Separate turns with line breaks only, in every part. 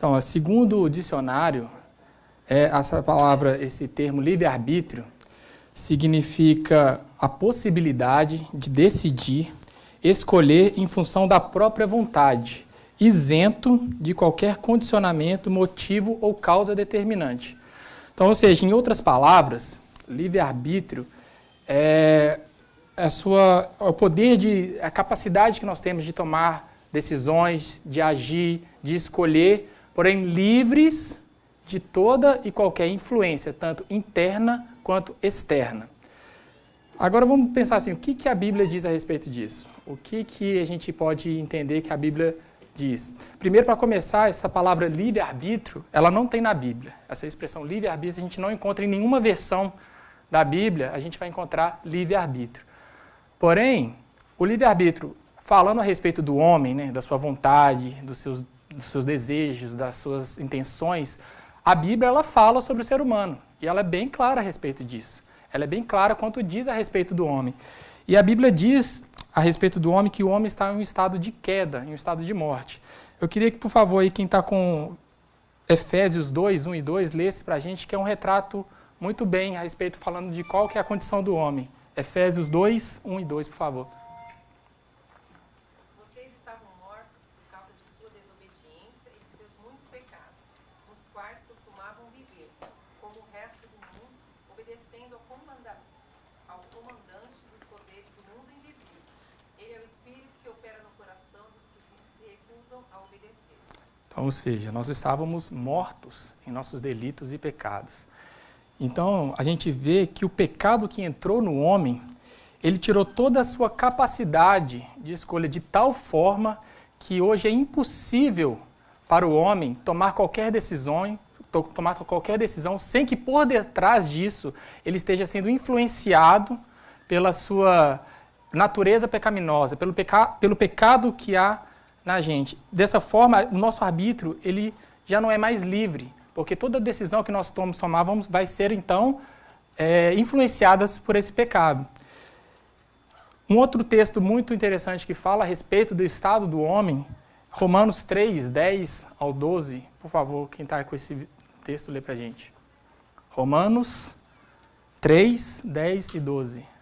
Então, segundo o dicionário, essa palavra, esse termo livre-arbítrio, significa a possibilidade de decidir, escolher em função da própria vontade, isento de qualquer condicionamento, motivo ou causa determinante. Então, ou seja, em outras palavras, livre-arbítrio é o poder, a capacidade que nós temos de tomar decisões, de agir, de escolher, porém livres de toda e qualquer influência, tanto interna quanto externa. Agora vamos pensar assim, o que a Bíblia diz a respeito disso? O que a gente pode entender que a Bíblia diz? Primeiro, para começar, essa palavra livre-arbítrio, ela não tem na Bíblia. Essa expressão livre-arbítrio a gente não encontra em nenhuma versão da Bíblia, a gente vai encontrar livre-arbítrio. Porém, o livre-arbítrio, falando a respeito do homem, né, da sua vontade, dos seus desejos, das suas intenções, a Bíblia ela fala sobre o ser humano. E ela é bem clara a respeito disso. Ela é bem clara quanto diz a respeito do homem. E a Bíblia diz a respeito do homem que o homem está em um estado de queda, em um estado de morte. Eu queria que, por favor, aí, quem está com Efésios 2, 1 e 2, lesse para a gente, que é um retrato muito bem a respeito, falando de qual que é a condição do homem. Efésios 2, 1 e 2, por favor.
Vocês estavam mortos por causa de sua desobediência e de seus muitos pecados, nos quais costumavam viver, como o resto do mundo, obedecendo ao comandante dos poderes do mundo invisível. Ele é o Espírito que opera no coração dos que se recusam a obedecer.
Então, ou seja, nós estávamos mortos em nossos delitos e pecados. Então, a gente vê que o pecado que entrou no homem, ele tirou toda a sua capacidade de escolha de tal forma que hoje é impossível para o homem tomar qualquer decisão sem que por detrás disso ele esteja sendo influenciado pela sua natureza pecaminosa, pelo pecado que há na gente. Dessa forma, o nosso arbítrio ele já não é mais livre, porque toda decisão que nós tomávamos vai ser, então, influenciadas por esse pecado. Um outro texto muito interessante que fala a respeito do estado do homem, Romanos 3, 10 ao 12. Por favor, quem está com esse texto, lê para a gente. Romanos 3, 10 e 12.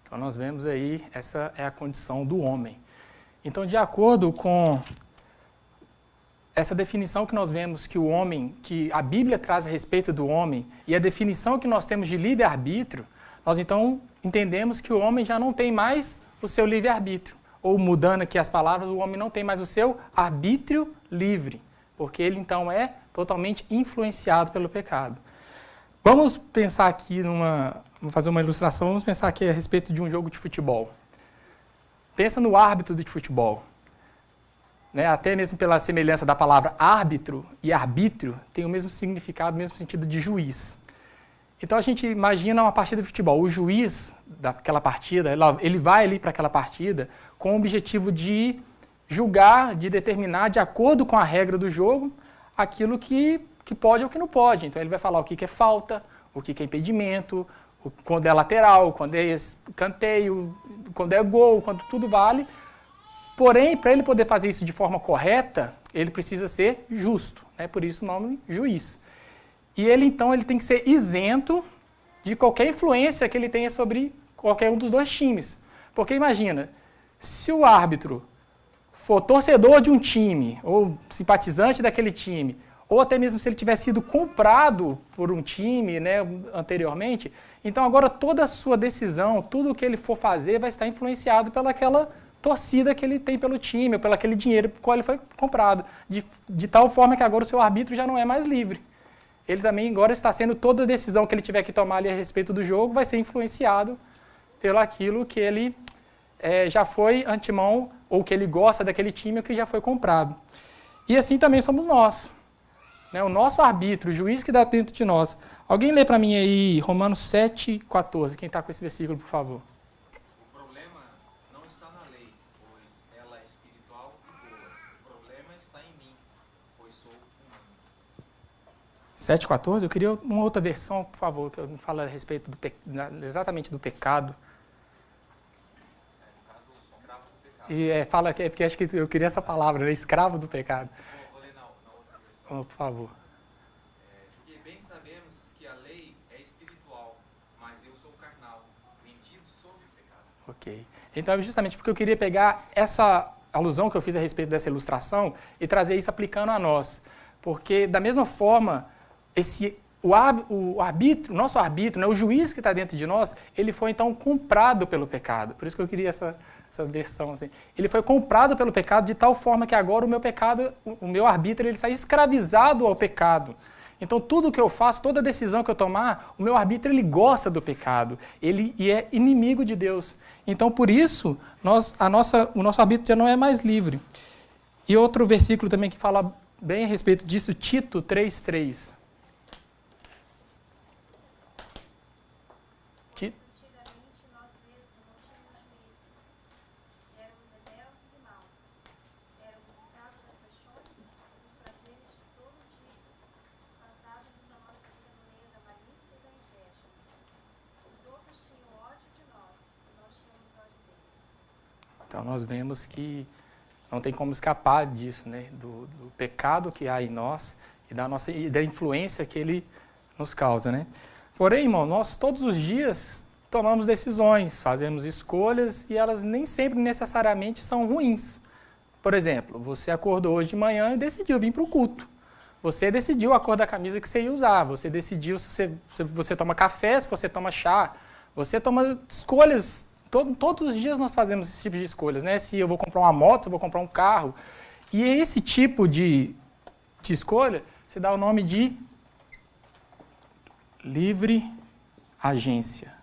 Então, nós vemos aí, essa é a condição do homem. Então, de acordo com essa definição que nós vemos que o homem, que a Bíblia traz a respeito do homem, e a definição que nós temos de livre-arbítrio, nós então entendemos que o homem já não tem mais o seu livre-arbítrio. Ou, mudando aqui as palavras, o homem não tem mais o seu arbítrio livre, porque ele então é totalmente influenciado pelo pecado. Vamos pensar aqui vamos fazer uma ilustração, vamos pensar aqui a respeito de um jogo de futebol. Pensa no árbitro de futebol. Né? Até mesmo pela semelhança da palavra árbitro e arbítrio, tem o mesmo significado, o mesmo sentido de juiz. Então a gente imagina uma partida de futebol. O juiz daquela partida, ele vai ali para aquela partida com o objetivo de julgar, de determinar, de acordo com a regra do jogo, aquilo que pode ou que não pode. Então ele vai falar o que é falta, o que é impedimento, quando é lateral, quando é escanteio, quando é gol, quando tudo vale. Porém, para ele poder fazer isso de forma correta, ele precisa ser justo, né? Por isso o nome juiz. E ele, então, ele tem que ser isento de qualquer influência que ele tenha sobre qualquer um dos dois times. Porque imagina, se o árbitro for torcedor de um time, ou simpatizante daquele time, ou até mesmo se ele tivesse sido comprado por um time, né, anteriormente, então agora toda a sua decisão, tudo o que ele for fazer vai estar influenciado pelaquela torcida que ele tem pelo time, ou pelo aquele dinheiro por qual ele foi comprado, de tal forma que agora o seu arbítrio já não é mais livre. Ele também agora está sendo, toda decisão que ele tiver que tomar ali a respeito do jogo vai ser influenciado pelo aquilo que ele já foi antemão, ou que ele gosta daquele time, ou que já foi comprado. E assim também somos nós. Né? O nosso arbítrio, o juiz que dá dentro de nós. Alguém lê para mim aí Romanos 7, 14. Quem está com esse versículo, por favor.
O problema não está na lei, pois ela é espiritual e
7,14, eu queria uma outra versão, por favor, que fala a respeito exatamente do pecado. E fala que porque acho que eu queria essa palavra, né? Escravo do pecado.
Vou ler na outra versão.
Por favor.
Porque bem sabemos que a lei é espiritual, mas eu sou carnal, vendido sob o pecado.
Ok. Então, justamente porque eu queria pegar essa alusão que eu fiz a respeito dessa ilustração e trazer isso aplicando a nós. Porque, da mesma forma, o arbítrio, o nosso arbítrio, né, o juiz que está dentro de nós, ele foi, então, comprado pelo pecado. Por isso que eu queria essa versão. Assim. Ele foi comprado pelo pecado de tal forma que agora o meu pecado, o meu arbítrio, ele está escravizado ao pecado. Então, tudo que eu faço, toda decisão que eu tomar, o meu arbítrio, ele gosta do pecado. Ele é inimigo de Deus. Então, por isso, o nosso arbítrio já não é mais livre. E outro versículo também que fala bem a respeito disso, Tito 3:3.
Antigamente nós mesmos não tínhamos juízo. Éramos rebeldes e maus. Éramos escravos das paixões e dos prazeres de todo o dia. Passávamos a nossa vida no meio da malícia e da inveja. Os outros tinham ódio de nós e nós tínhamos ódio deles.
Então, nós vemos que não tem como escapar disso, né? Do pecado que há em nós e da influência que ele nos causa, né? Porém, irmão, nós todos os dias tomamos decisões, fazemos escolhas e elas nem sempre necessariamente são ruins. Por exemplo, você acordou hoje de manhã e decidiu vir para o culto. Você decidiu a cor da camisa que você ia usar, você decidiu se você toma café, se você toma chá, você toma escolhas. Todos os dias nós fazemos esse tipo de escolhas, né? Se eu vou comprar uma moto, se eu vou comprar um carro. E esse tipo de escolha se dá o nome de livre agência,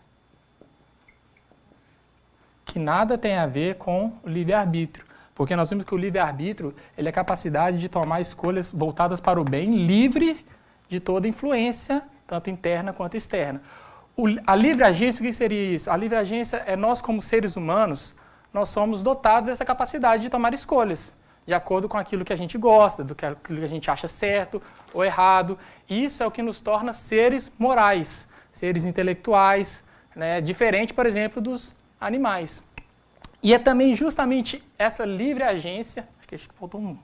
que nada tem a ver com o livre-arbítrio, porque nós vimos que o livre-arbítrio ele é a capacidade de tomar escolhas voltadas para o bem, livre de toda influência, tanto interna quanto externa. A livre agência, o que seria isso? A livre agência é nós como seres humanos, nós somos dotados dessa capacidade de tomar escolhas, de acordo com aquilo que a gente gosta, do que a gente acha certo ou errado. Isso é o que nos torna seres morais, seres intelectuais, né? Diferente, por exemplo, dos animais. E é também justamente essa livre agência, acho que faltou um.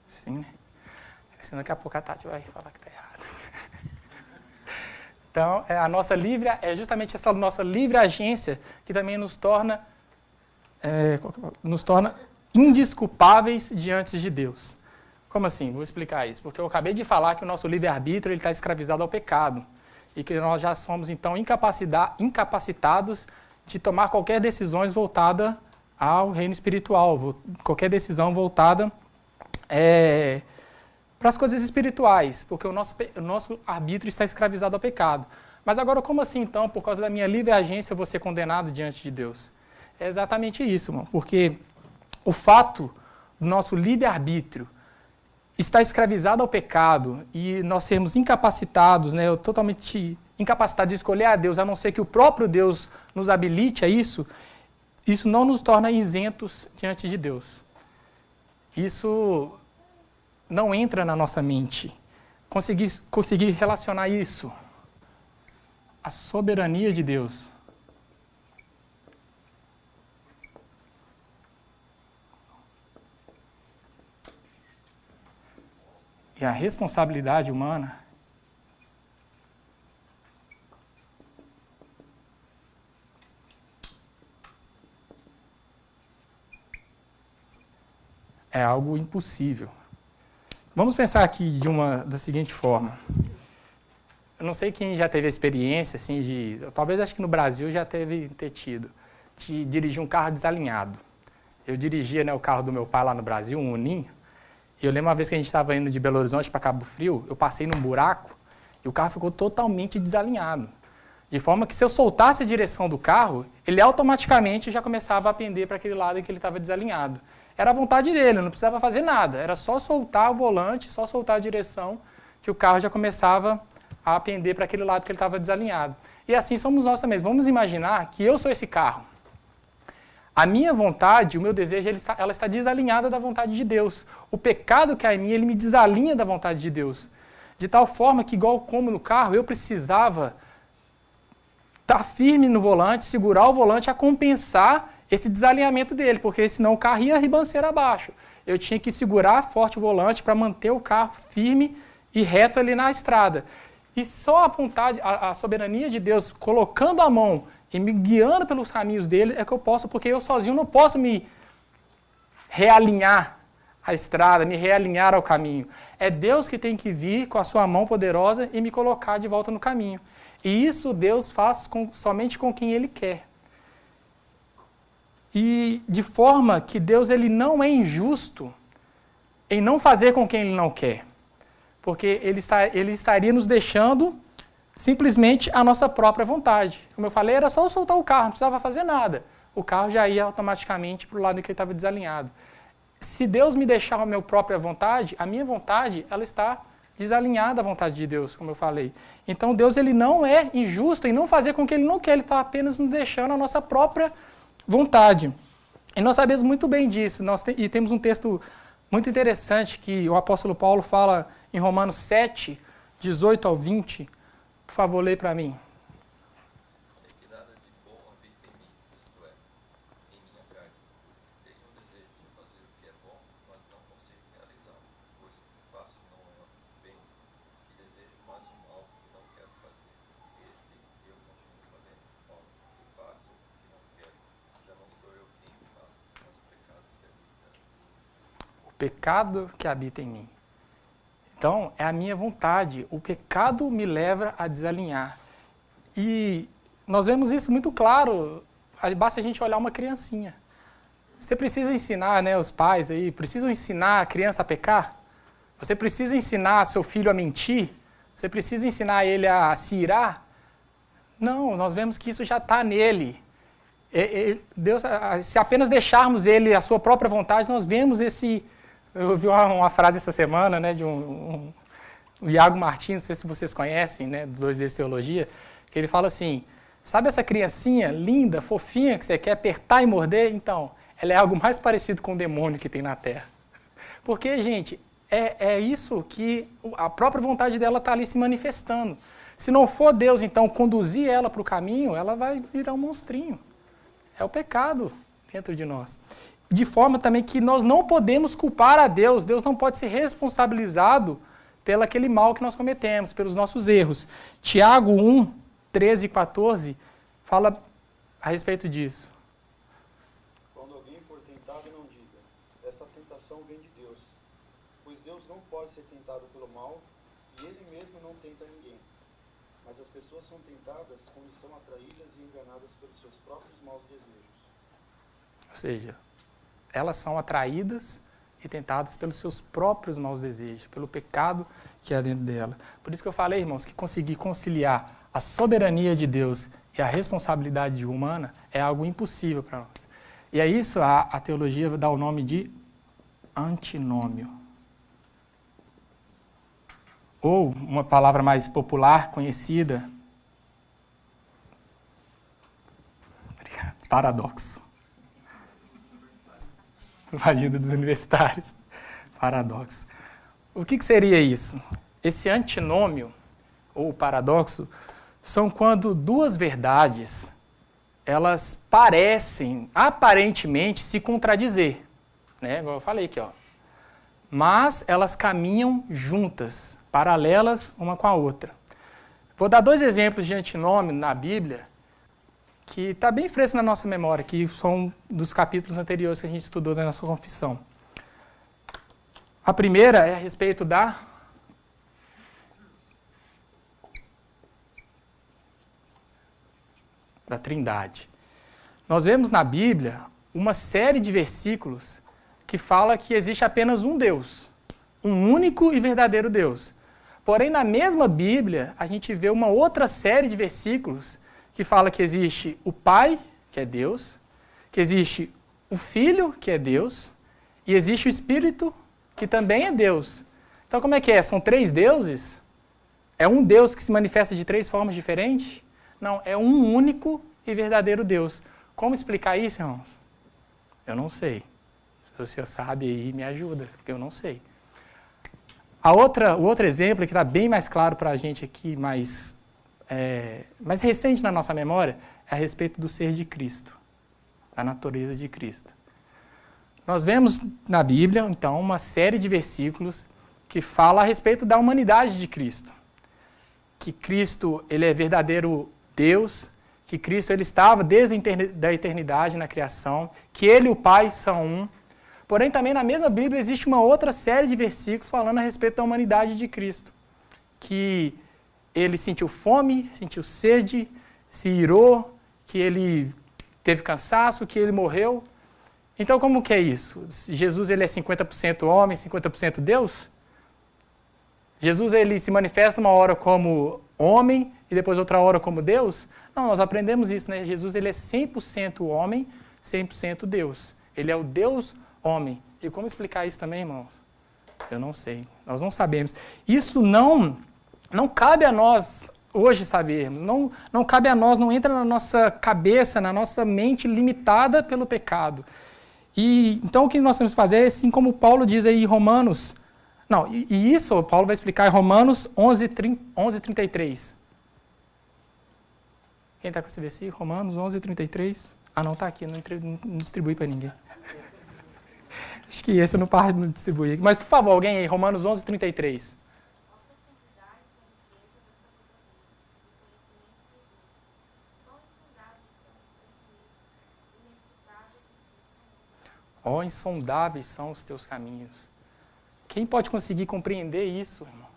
Sim, né? Senão daqui a pouco a Tati vai falar que está errado. Então, é justamente essa nossa livre agência que também nos torna indesculpáveis diante de Deus. Como assim? Vou explicar isso. Porque eu acabei de falar que o nosso livre-arbítrio está escravizado ao pecado. E que nós já somos, então, incapacitados de tomar qualquer decisão voltada ao reino espiritual. Qualquer decisão voltada para as coisas espirituais. Porque o nosso arbítrio está escravizado ao pecado. Mas agora, como assim, então, por causa da minha livre agência, eu vou ser condenado diante de Deus? É exatamente isso, irmão. Porque o fato do nosso livre-arbítrio estar escravizado ao pecado e nós sermos incapacitados, né, totalmente incapacitados de escolher a Deus, a não ser que o próprio Deus nos habilite a isso, isso não nos torna isentos diante de Deus. Isso não entra na nossa mente. Conseguir relacionar isso à soberania de Deus. E a responsabilidade humana é algo impossível. Vamos pensar aqui da seguinte forma. Eu não sei quem já teve a experiência, assim, talvez acho que no Brasil já ter tido, de dirigir um carro desalinhado. Eu dirigia, né, o carro do meu pai lá no Brasil, um Uninho. E eu lembro uma vez que a gente estava indo de Belo Horizonte para Cabo Frio, eu passei num buraco e o carro ficou totalmente desalinhado. De forma que se eu soltasse a direção do carro, ele automaticamente já começava a pender para aquele lado em que ele estava desalinhado. Era a vontade dele, não precisava fazer nada. Era só soltar o volante, só soltar a direção, que o carro já começava a pender para aquele lado que ele estava desalinhado. E assim somos nós também. Vamos imaginar que eu sou esse carro. A minha vontade, o meu desejo, ela está desalinhada da vontade de Deus. O pecado que há em mim, ele me desalinha da vontade de Deus. De tal forma que, igual como no carro, eu precisava estar firme no volante, segurar o volante a compensar esse desalinhamento dele, porque senão o carro ia ribanceira abaixo. Eu tinha que segurar forte o volante para manter o carro firme e reto ali na estrada. E só a vontade, a soberania de Deus colocando a mão e me guiando pelos caminhos dele é que eu posso, porque eu sozinho não posso me realinhar a estrada, me realinhar ao caminho. É Deus que tem que vir com a sua mão poderosa e me colocar de volta no caminho. E isso Deus faz somente com quem Ele quer. E de forma que Deus ele não é injusto em não fazer com quem Ele não quer. Porque Ele estaria nos deixando simplesmente a nossa própria vontade. Como eu falei, era só eu soltar o carro, não precisava fazer nada. O carro já ia automaticamente para o lado que ele estava desalinhado. Se Deus me deixar a minha própria vontade, a minha vontade, ela está desalinhada à vontade de Deus, como eu falei. Então Deus ele não é injusto em não fazer com que Ele não quer, Ele está apenas nos deixando a nossa própria vontade. E nós sabemos muito bem disso. E temos um texto muito interessante que o apóstolo Paulo fala em Romanos 7, 18 ao 20. Por favor, leia para mim.
Sei que nada de bom habita em mim, isto é, em minha carne. Tenho o desejo de fazer o que é bom, mas não consigo realizá-lo, pois o que faço não é o bem que desejo, mas o mal que não quero fazer. Esse eu continuo fazendo. Ora, se faço o que não quero, já não sou eu quem o faz, mas o pecado que habita em mim.
O pecado que habita em mim. Então, é a minha vontade. O pecado me leva a desalinhar. E nós vemos isso muito claro. Basta a gente olhar uma criancinha. Você precisa ensinar, né, os pais aí, precisam ensinar a criança a pecar? Você precisa ensinar seu filho a mentir? Você precisa ensinar ele a se irar? Não, nós vemos que isso já está nele. Deus, se apenas deixarmos ele a sua própria vontade, nós vemos esse... Eu ouvi uma frase essa semana, né, de o Iago Martins, não sei se vocês conhecem, né, dos dois de teologia, que ele fala assim, sabe essa criancinha linda, fofinha, que você quer apertar e morder? Então, ela é algo mais parecido com o demônio que tem na Terra. Porque, gente, é isso que a própria vontade dela está ali se manifestando. Se não for Deus, então, conduzir ela para o caminho, ela vai virar um monstrinho. É o pecado dentro de nós. De forma também que nós não podemos culpar a Deus. Deus não pode ser responsabilizado pelo aquele mal que nós cometemos, pelos nossos erros. Tiago 1, 13 e 14 fala a respeito disso.
Quando alguém for tentado, não diga, esta tentação vem de Deus. Pois Deus não pode ser tentado pelo mal, e Ele mesmo não tenta ninguém. Mas as pessoas são tentadas quando são atraídas e enganadas pelos seus próprios maus desejos.
Ou seja, elas são atraídas e tentadas pelos seus próprios maus desejos, pelo pecado que há dentro dela. Por isso que eu falei, irmãos, que conseguir conciliar a soberania de Deus e a responsabilidade humana é algo impossível para nós. E é isso, a teologia dá o nome de antinômio. Ou, uma palavra mais popular, conhecida, paradoxo. Ajuda dos universitários. Paradoxo. O que seria isso? Esse antinômio, ou paradoxo, são quando duas verdades, elas parecem, aparentemente, se contradizer. Né? Igual eu falei aqui, ó. Mas elas caminham juntas, paralelas uma com a outra. Vou dar dois exemplos de antinômio na Bíblia, que está bem fresco na nossa memória, que são dos capítulos anteriores que a gente estudou na nossa confissão. A primeira é a respeito da Trindade. Nós vemos na Bíblia uma série de versículos que fala que existe apenas um Deus, um único e verdadeiro Deus. Porém, na mesma Bíblia, a gente vê uma outra série de versículos que fala que existe o Pai, que é Deus, que existe o Filho, que é Deus, e existe o Espírito, que também é Deus. Então, como é que é? São três deuses? É um Deus que se manifesta de três formas diferentes? Não, é um único e verdadeiro Deus. Como explicar isso, irmãos? Eu não sei. Se você sabe aí, me ajuda, porque eu não sei. O outro exemplo que está bem mais claro para a gente aqui, mais recente na nossa memória, é a respeito do ser de Cristo, da natureza de Cristo. Nós vemos na Bíblia, então, uma série de versículos que fala a respeito da humanidade de Cristo. Que Cristo, ele é verdadeiro Deus, que Cristo ele estava desde a eternidade na criação, que ele e o Pai são um. Porém, também na mesma Bíblia existe uma outra série de versículos falando a respeito da humanidade de Cristo. Que ele sentiu fome, sentiu sede, se irou, que ele teve cansaço, que ele morreu. Então, como que é isso? Jesus ele é 50% homem, 50% Deus? Jesus ele se manifesta uma hora como homem e depois outra hora como Deus? Não, nós aprendemos isso, né? Jesus ele é 100% homem, 100% Deus. Ele é o Deus homem. E como explicar isso também, irmãos? Eu não sei. Nós não sabemos. Isso não cabe a nós hoje sabermos. Não cabe a nós, não entra na nossa cabeça, na nossa mente limitada pelo pecado. E então o que nós temos que fazer é assim como Paulo diz aí em Romanos. Não, e isso Paulo vai explicar em Romanos 11:33. Quem está com esse versículo? Romanos 11:33. Ah, não, está aqui, não distribui para ninguém. Acho que esse eu não distribuí. Mas, por favor, alguém aí, Romanos 11:33. Ó, insondáveis são os teus caminhos. Quem pode conseguir compreender isso, irmão?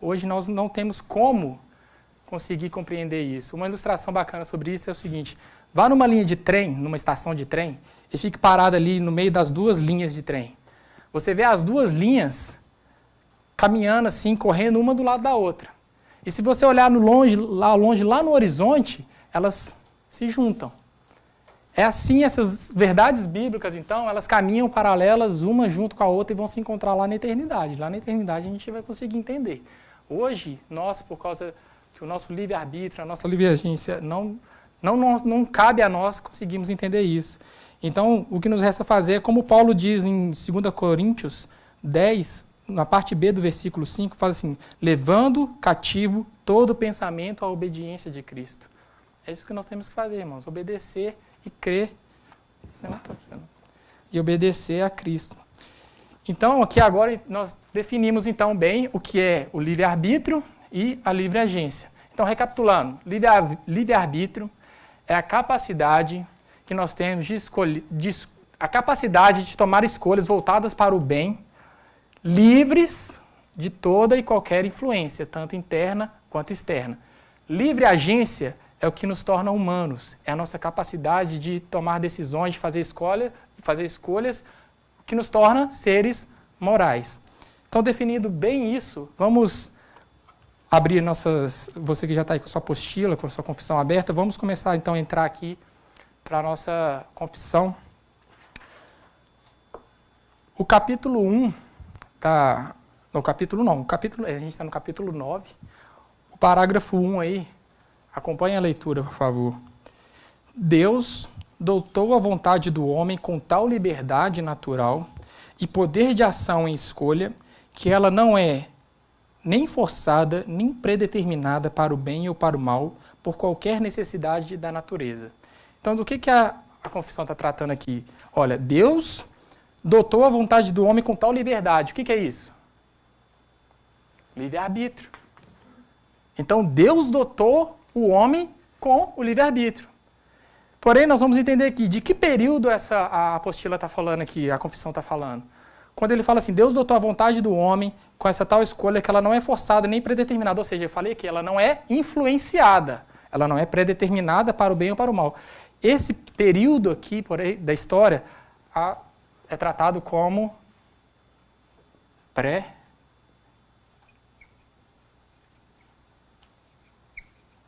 Hoje nós não temos como conseguir compreender isso. Uma ilustração bacana sobre isso é o seguinte: vá numa linha de trem, numa estação de trem, e fique parado ali no meio das duas linhas de trem. Você vê as duas linhas caminhando assim, correndo uma do lado da outra. E se você olhar lá no horizonte, elas se juntam. É assim, essas verdades bíblicas, então, elas caminham paralelas uma junto com a outra e vão se encontrar lá na eternidade. Lá na eternidade a gente vai conseguir entender. Hoje, nós, por causa que o nosso livre-arbítrio, a nossa livre-agência, não cabe a nós conseguirmos entender isso. Então, o que nos resta fazer é como Paulo diz em 2 Coríntios 10, na parte B do versículo 5, fala assim: levando cativo todo pensamento à obediência de Cristo. É isso que nós temos que fazer, irmãos, obedecer e crer. E obedecer a Cristo. Então, aqui agora nós definimos então bem o que é o livre-arbítrio e a livre-agência. Então, recapitulando, livre-arbítrio é a capacidade que nós temos de escolher, a capacidade de tomar escolhas voltadas para o bem, livres de toda e qualquer influência, tanto interna quanto externa. Livre-agência é o que nos torna humanos, é a nossa capacidade de tomar decisões, de fazer escolhas, que nos torna seres morais. Então, definindo bem isso, vamos abrir você que já está aí com a sua apostila, com a sua confissão aberta, vamos começar então a entrar aqui para a nossa confissão. O capítulo 1, a gente está no capítulo 9, o parágrafo 1 aí, acompanhe a leitura, por favor. Deus dotou a vontade do homem com tal liberdade natural e poder de ação em escolha que ela não é nem forçada, nem predeterminada para o bem ou para o mal, por qualquer necessidade da natureza. Então, do que a confissão está tratando aqui? Olha, Deus dotou a vontade do homem com tal liberdade. O que é isso? Livre-arbítrio. Então, Deus dotou o homem com o livre-arbítrio. Porém, nós vamos entender aqui de que período a apostila está falando aqui, a confissão está falando. Quando ele fala assim, Deus dotou a vontade do homem com essa tal escolha que ela não é forçada nem predeterminada, ou seja, eu falei que ela não é influenciada, ela não é predeterminada para o bem ou para o mal. Esse período aqui da história é tratado como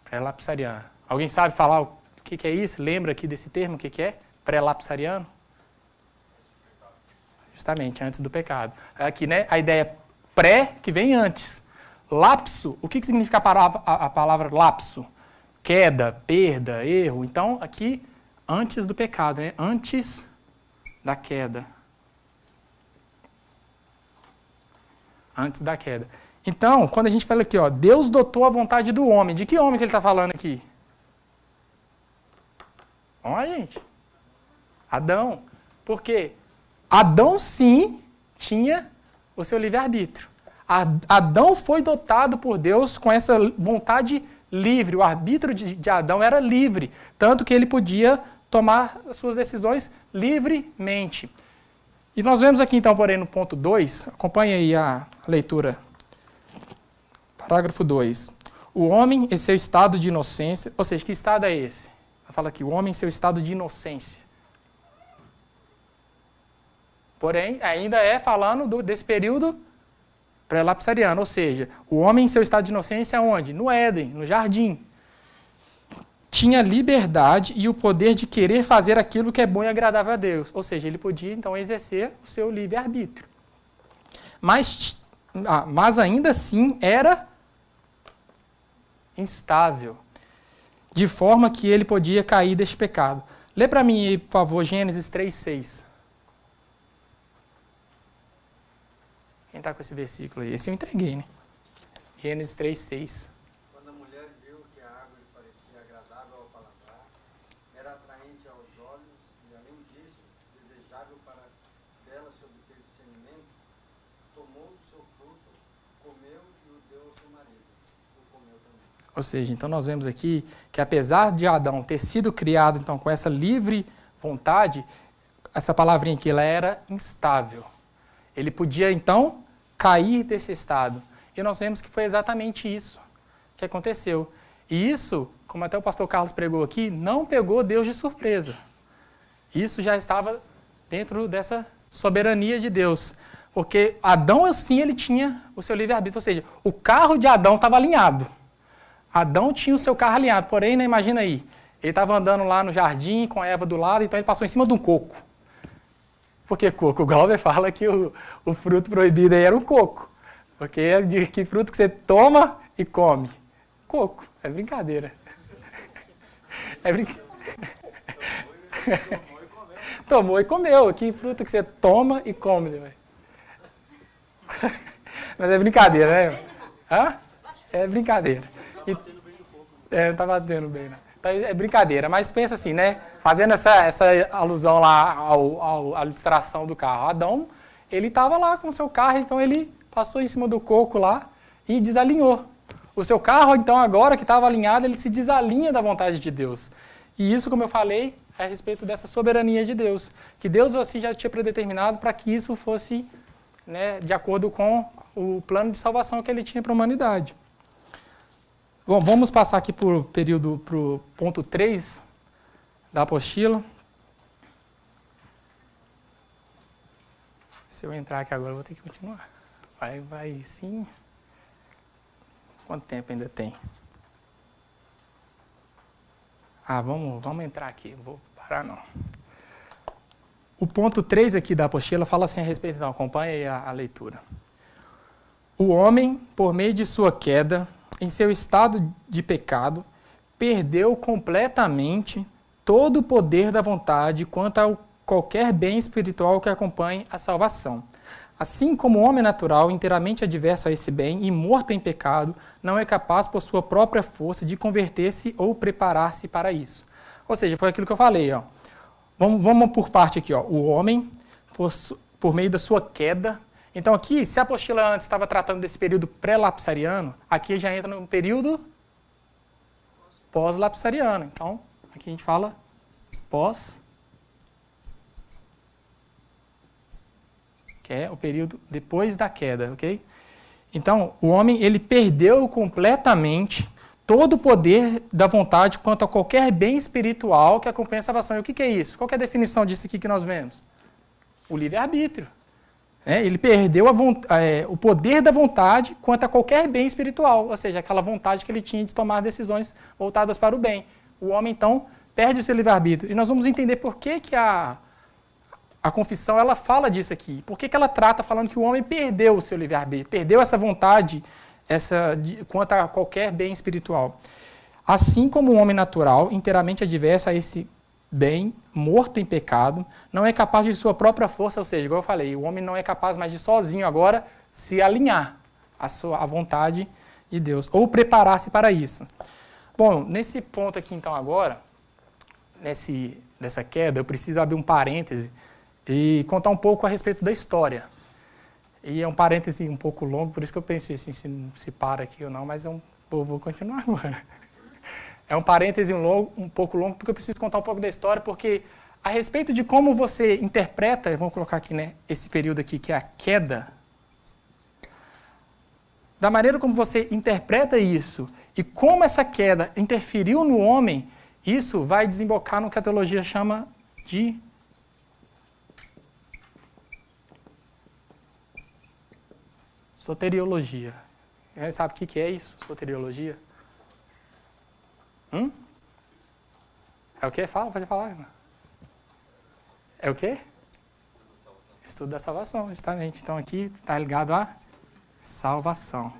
pré-lapsariano. Alguém sabe falar o que é isso? Lembra aqui desse termo? O que é? Pré-lapsariano? Justamente, antes do pecado. Aqui, né, a ideia pré, que vem antes. Lapso, o que significa a palavra lapso? Queda, perda, erro. Então, aqui, antes do pecado, né? Antes da queda. Antes da queda. Então, quando a gente fala aqui, ó, Deus dotou a vontade do homem. De que homem que ele está falando aqui? Vamos lá, gente. Adão. Por quê? Adão, sim, tinha o seu livre-arbítrio. Adão foi dotado por Deus com essa vontade livre. O arbítrio de Adão era livre. Tanto que ele podia tomar suas decisões livremente. E nós vemos aqui, então, porém, no ponto 2, acompanhe aí a leitura. Parágrafo 2. O homem em seu estado de inocência, ou seja, que estado é esse? Fala aqui, o homem em seu estado de inocência. Porém, ainda é falando desse período pré-lapsariano, ou seja, o homem em seu estado de inocência onde? No Éden, no jardim. Tinha liberdade e o poder de querer fazer aquilo que é bom e agradável a Deus. Ou seja, ele podia, então, exercer o seu livre-arbítrio. Mas ainda assim era instável, de forma que ele podia cair deste pecado. Lê para mim aí, por favor, Gênesis 3:6. Quem está com esse versículo aí? Esse eu entreguei, né? Gênesis 3:6.
Quando a mulher viu que a árvore parecia agradável ao paladar, era atraente aos olhos e, além disso, desejável para dela se obter discernimento, tomou do seu fruto, comeu e o deu ao seu marido. O comeu também.
Ou seja, então nós vemos aqui que apesar de Adão ter sido criado então com essa livre vontade, essa palavrinha aqui ela era instável. Ele podia então cair desse estado. E nós vemos que foi exatamente isso que aconteceu. E isso, como até o pastor Carlos pregou aqui, não pegou Deus de surpresa. Isso já estava dentro dessa soberania de Deus. Porque Adão, assim, ele tinha o seu livre-arbítrio. Ou seja, o carro de Adão estava alinhado. Adão tinha o seu carro alinhado. Porém, né, imagina aí, ele estava andando lá no jardim com a Eva do lado, então ele passou em cima de um coco. Por que coco? O Glauber fala que o fruto proibido aí era o coco. Porque é de que fruto que você toma e come? Coco. É brincadeira. É brincadeira. Tomou e comeu. Que fruto que você toma e come, né? Mas é brincadeira, né? Hã? É brincadeira. Não tá batendo bem, né? Então, é brincadeira, mas pensa assim, né? Fazendo essa alusão lá à ilustração do carro. Adão, ele estava lá com o seu carro, então ele passou em cima do coco lá e desalinhou. O seu carro, então, agora que estava alinhado, ele se desalinha da vontade de Deus. E isso, como eu falei, é a respeito dessa soberania de Deus. Que Deus assim já tinha predeterminado para que isso fosse, né, de acordo com o plano de salvação que ele tinha para a humanidade. Bom, vamos passar aqui para o ponto 3 da apostila. Se eu entrar aqui agora, eu vou ter que continuar. Vai sim. Quanto tempo ainda tem? Vamos entrar aqui, não vou parar não. O ponto 3 aqui da apostila fala assim a respeito, então, acompanha aí a leitura. O homem, por meio de sua queda, em seu estado de pecado, perdeu completamente todo o poder da vontade quanto a qualquer bem espiritual que acompanhe a salvação. Assim como o homem natural, inteiramente adverso a esse bem e morto em pecado, não é capaz por sua própria força de converter-se ou preparar-se para isso. Ou seja, foi aquilo que eu falei. Ó. Vamos por parte aqui. Ó. O homem, por meio da sua queda. Então aqui, se a apostila antes estava tratando desse período pré-lapsariano, aqui já entra no período pós-lapsariano. Então, aqui a gente fala pós, que é o período depois da queda, ok? Então, o homem, ele perdeu completamente todo o poder da vontade quanto a qualquer bem espiritual que acompanha a salvação. E o que é isso? Qual que é a definição disso aqui que nós vemos? O livre-arbítrio. Ele perdeu o poder da vontade quanto a qualquer bem espiritual, ou seja, aquela vontade que ele tinha de tomar decisões voltadas para o bem. O homem, então, perde o seu livre-arbítrio. E nós vamos entender por que a confissão ela fala disso aqui. Por que ela trata falando que o homem perdeu o seu livre-arbítrio, perdeu essa vontade quanto a qualquer bem espiritual. Assim como o homem natural, inteiramente adverso a esse bem, morto em pecado, não é capaz de sua própria força, ou seja, igual eu falei, o homem não é capaz mais de sozinho agora se alinhar à vontade de Deus, ou preparar-se para isso. Bom, nesse ponto aqui então agora, dessa queda, eu preciso abrir um parêntese e contar um pouco a respeito da história. E é um parêntese um pouco longo, por isso que eu pensei assim, se para aqui ou não, mas vou continuar agora. É um parêntese um pouco longo, porque eu preciso contar um pouco da história, porque a respeito de como você interpreta, vamos colocar aqui, né, esse período aqui, que é a queda, da maneira como você interpreta isso, e como essa queda interferiu no homem, isso vai desembocar no que a teologia chama de soteriologia. Você sabe o que é isso, soteriologia? É o quê? Pode falar, irmã. É o quê? Estudo da salvação, justamente. Então aqui está ligado à salvação.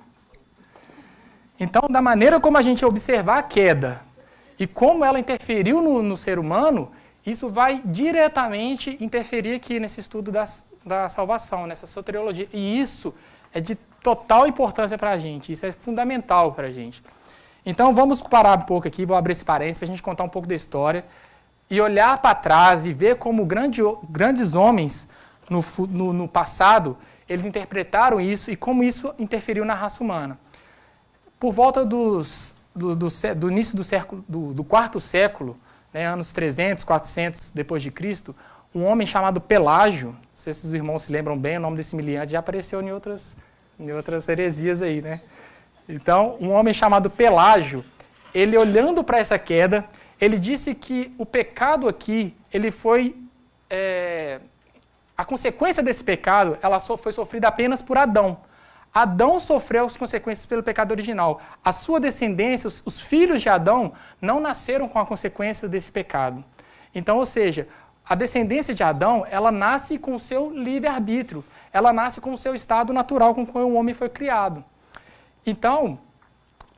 Então, da maneira como a gente observar a queda e como ela interferiu no ser humano, isso vai diretamente interferir aqui nesse estudo da salvação, nessa soteriologia. E isso é de total importância para a gente, isso é fundamental para a gente. Então vamos parar um pouco aqui, vou abrir esse parênteses para a gente contar um pouco da história e olhar para trás e ver como grandes homens no passado, eles interpretaram isso e como isso interferiu na raça humana. Por volta do início do quarto século, né, anos 300, 400 depois de Cristo, um homem chamado Pelágio, não sei se os irmãos se lembram bem, o nome desse miliante já apareceu em outras heresias aí, né? Então, um homem chamado Pelágio, ele olhando para essa queda, ele disse que o pecado aqui, ele foi... a consequência desse pecado, ela foi sofrida apenas por Adão. Adão sofreu as consequências pelo pecado original. A sua descendência, os filhos de Adão, não nasceram com a consequência desse pecado. Então, ou seja, a descendência de Adão, ela nasce com o seu livre-arbítrio. Ela nasce com o seu estado natural com que o homem foi criado. Então,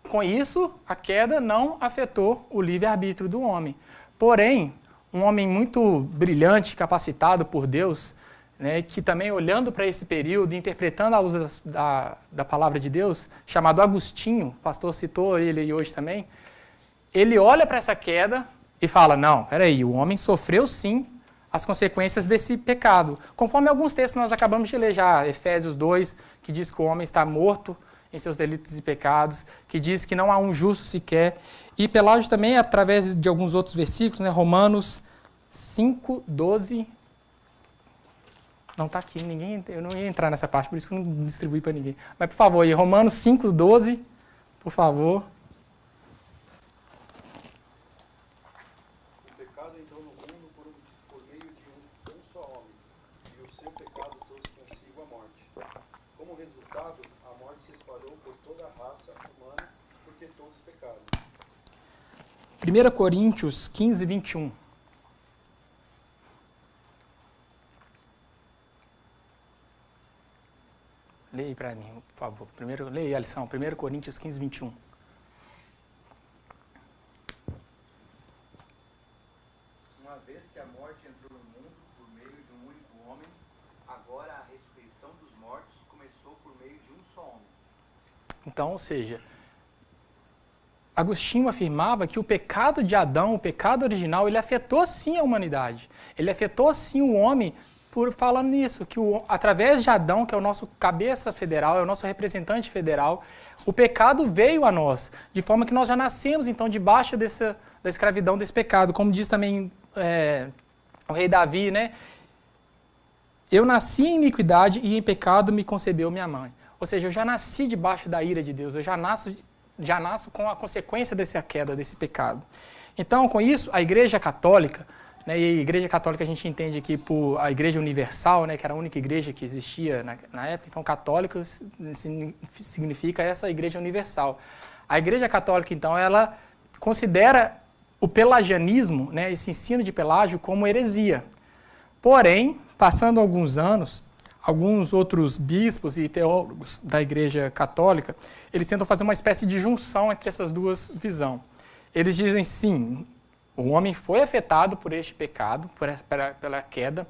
com isso, a queda não afetou o livre-arbítrio do homem. Porém, um homem muito brilhante, capacitado por Deus, né, que também olhando para esse período, interpretando a luz da palavra de Deus, chamado Agostinho, o pastor citou ele aí hoje também, ele olha para essa queda e fala, não, peraí, o homem sofreu sim as consequências desse pecado. Conforme alguns textos nós acabamos de ler já, Efésios 2, que diz que o homem está morto em seus delitos e pecados, que diz que não há um justo sequer. E Pelágio também, através de alguns outros versículos, né, Romanos 5, 12... Não está aqui, eu não ia entrar nessa parte, por isso que eu não distribuí para ninguém. Mas, por favor, aí, Romanos 5, 12, por favor.
O pecado entrou no mundo por meio de um só homem, e o seu pecado trouxe consigo a morte. Como resultado, a morte se espalhou por toda a raça humana, porque todos pecaram.
1 Coríntios 15, 21. Leia aí para mim, por favor. Leia aí a lição, 1 Coríntios 15, 21.
Uma vez que a morte entrou no mundo por meio de um único homem, agora a ressurreição dos mortos começou por meio de um só homem.
Então, ou seja, Agostinho afirmava que o pecado de Adão, o pecado original, ele afetou sim a humanidade. Ele afetou sim o homem falando nisso, que através de Adão, que é o nosso cabeça federal, é o nosso representante federal, o pecado veio a nós, de forma que nós já nascemos, então, debaixo da escravidão desse pecado. Como diz também o rei Davi, né? Eu nasci em iniquidade e em pecado me concebeu minha mãe. Ou seja, eu já nasci debaixo da ira de Deus, eu já nasço com a consequência dessa queda, desse pecado. Então, com isso, a Igreja Católica, né, e a Igreja Católica a gente entende aqui por a Igreja Universal, né, que era a única igreja que existia na época, então católico significa essa Igreja Universal. A Igreja Católica, então, ela considera o pelagianismo, né, esse ensino de Pelágio, como heresia. Porém, passando alguns anos, alguns outros bispos e teólogos da Igreja Católica, eles tentam fazer uma espécie de junção entre essas duas visões. Eles dizem, sim, O homem foi afetado por este pecado, pela queda,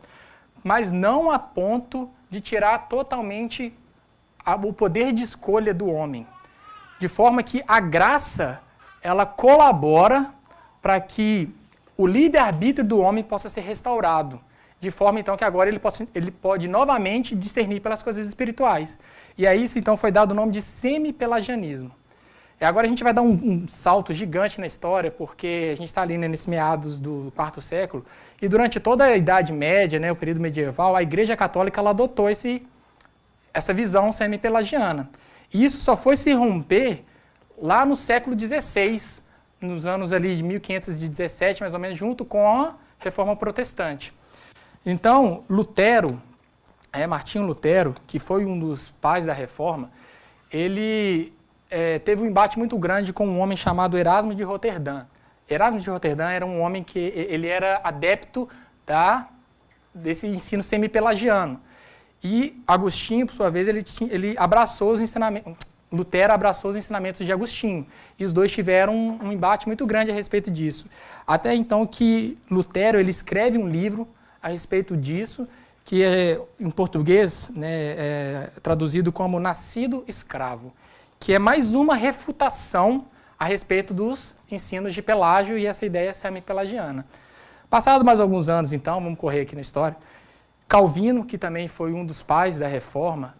mas não a ponto de tirar totalmente o poder de escolha do homem. De forma que a graça, ela colabora para que o livre-arbítrio do homem possa ser restaurado. De forma, então, que agora ele pode novamente discernir pelas coisas espirituais. E a isso, então, foi dado o nome de semi-pelagianismo. E agora a gente vai dar um salto gigante na história, porque a gente está ali, né, nesse meados do quarto século, e durante toda a Idade Média, né, o período medieval, a Igreja Católica ela adotou essa visão semi-pelagiana. E isso só foi se romper lá no século XVI, nos anos ali de 1517, mais ou menos, junto com a Reforma Protestante. Então, Lutero, Martinho Lutero, que foi um dos pais da Reforma, ele teve um embate muito grande com um homem chamado Erasmo de Roterdã. Erasmo de Roterdã era um homem que ele era adepto desse ensino semi-pelagiano. E Agostinho, por sua vez, ele abraçou os ensinamentos. Lutero abraçou os ensinamentos de Agostinho. E os dois tiveram um embate muito grande a respeito disso. Até então que Lutero ele escreve um livro a respeito disso, que é, em português, né, traduzido como Nascido Escravo, que é mais uma refutação a respeito dos ensinos de Pelágio e essa ideia semi-pelagiana. Passado mais alguns anos, então, vamos correr aqui na história, Calvino, que também foi um dos pais da Reforma,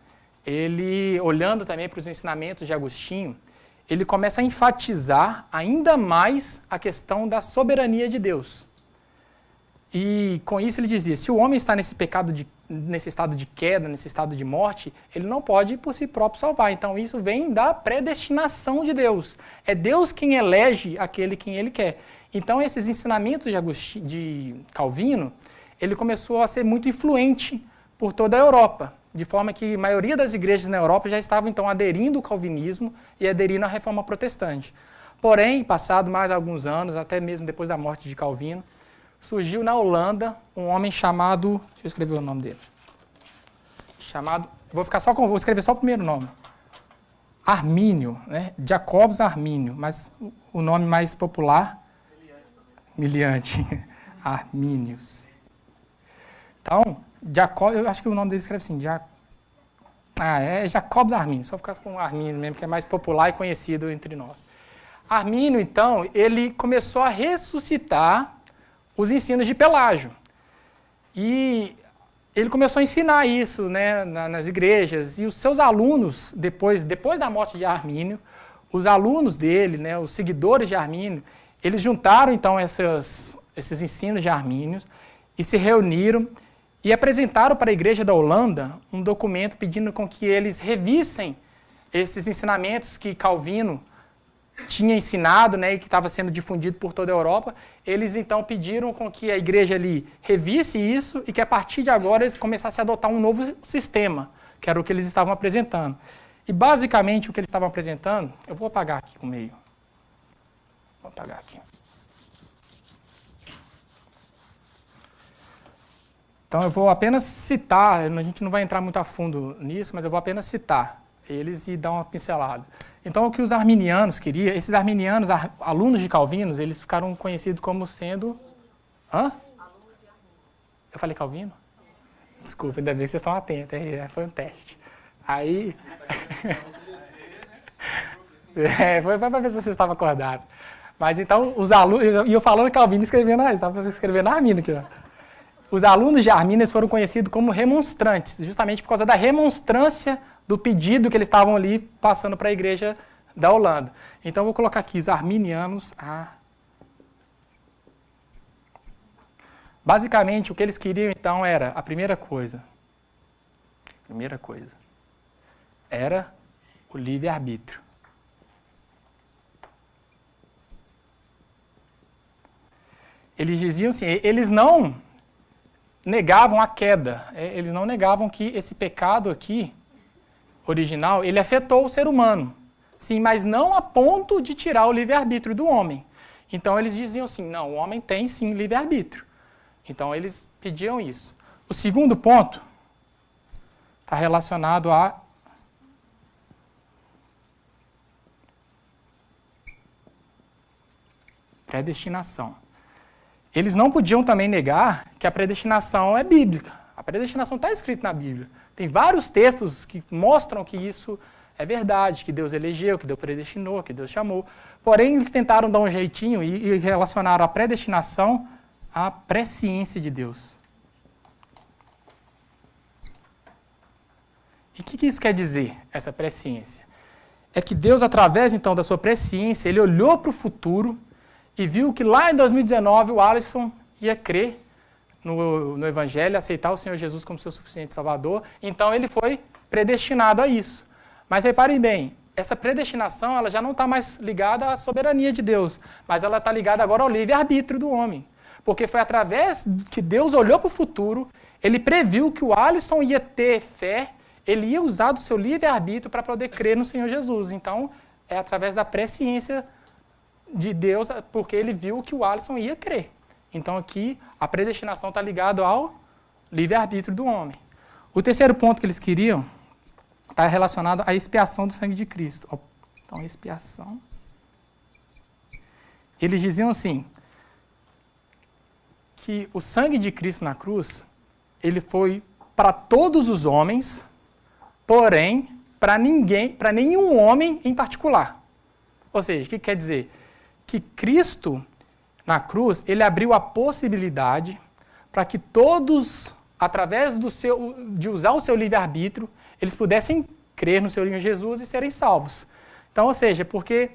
ele, olhando também para os ensinamentos de Agostinho, ele começa a enfatizar ainda mais a questão da soberania de Deus. E com isso ele dizia, se o homem está nesse estado de queda, nesse estado de morte, ele não pode por si próprio salvar. Então isso vem da predestinação de Deus. É Deus quem elege aquele quem ele quer. Então esses ensinamentos de Calvino, ele começou a ser muito influente por toda a Europa, de forma que a maioria das igrejas na Europa já estavam então aderindo ao calvinismo e aderindo à Reforma Protestante. Porém, passado mais alguns anos, até mesmo depois da morte de Calvino, surgiu na Holanda um homem chamado, deixa eu escrever o nome dele, vou escrever só o primeiro nome, Armínio, né? Jacobus Armínio, mas o nome mais popular, Miliante, Armínios. Então, eu acho que o nome dele escreve assim, é Jacobus Armínio, só ficar com Armínio mesmo, que é mais popular e conhecido entre nós. Armínio, então, ele começou a ressuscitar os ensinos de Pelágio. E ele começou a ensinar isso, né, nas igrejas, e os seus alunos, depois da morte de Armínio, os alunos dele, né, os seguidores de Armínio, eles juntaram, então, esses ensinos de Armínio e se reuniram e apresentaram para a igreja da Holanda um documento pedindo com que eles revissem esses ensinamentos que Calvino tinha ensinado, né, e que estava sendo difundido por toda a Europa. Eles então pediram com que a igreja ali revisse isso e que a partir de agora eles começassem a adotar um novo sistema, que era o que eles estavam apresentando. E basicamente o que eles estavam apresentando, eu vou apagar aqui com o meio. Vou apagar aqui. Então eu vou apenas citar, a gente não vai entrar muito a fundo nisso, mas eu vou apenas citar eles e dar uma pincelada. Então o que os arminianos queriam, esses arminianos, alunos de Calvino, eles ficaram conhecidos como sendo... Hã? Eu falei Calvino? Desculpa, ainda bem que vocês estão atentos, foi um teste. Aí... foi para ver se vocês estavam acordados. Mas então os alunos, e eu falando Calvino estava escrevendo Armínio aqui, ó. Os alunos de Armínio foram conhecidos como remonstrantes, justamente por causa da remonstrância do pedido que eles estavam ali passando para a igreja da Holanda. Então, eu vou colocar aqui os arminianos. Basicamente, o que eles queriam, então, era a primeira coisa era o livre-arbítrio. Eles diziam assim, eles não negavam a queda, eles não negavam que esse pecado aqui, original, ele afetou o ser humano, sim, mas não a ponto de tirar o livre-arbítrio do homem. Então eles diziam assim, não, o homem tem sim livre-arbítrio. Então eles pediam isso. O segundo ponto está relacionado à predestinação. eles não podiam também negar que a predestinação é bíblica. A predestinação está escrita na Bíblia. Tem vários textos que mostram que isso é verdade, que Deus elegeu, que Deus predestinou, que Deus chamou. Porém, eles tentaram dar um jeitinho e relacionaram a predestinação à presciência de Deus. E o que isso quer dizer, essa presciência? É que Deus, através, então, da sua presciência, ele olhou para o futuro e viu que lá em 2019 o Alisson ia crer no Evangelho, aceitar o Senhor Jesus como seu suficiente Salvador. Então, ele foi predestinado a isso. Mas reparem bem, essa predestinação ela já não está mais ligada à soberania de Deus, mas ela está ligada agora ao livre-arbítrio do homem. Porque foi através que Deus olhou para o futuro, ele previu que o Alisson ia ter fé, ele ia usar do seu livre-arbítrio para poder crer no Senhor Jesus. Então, é através da presciência de Deus, porque ele viu que o Alisson ia crer. Então, aqui, a predestinação está ligada ao livre-arbítrio do homem. O terceiro ponto que eles queriam está relacionado à expiação do sangue de Cristo. Então, expiação. Eles diziam assim, que o sangue de Cristo na cruz, ele foi para todos os homens, porém, para nenhum homem em particular. Ou seja, o que quer dizer? Que Cristo, na cruz, ele abriu a possibilidade para que todos, através de usar o seu livre-arbítrio, eles pudessem crer no Senhor Jesus e serem salvos. Então, ou seja, porque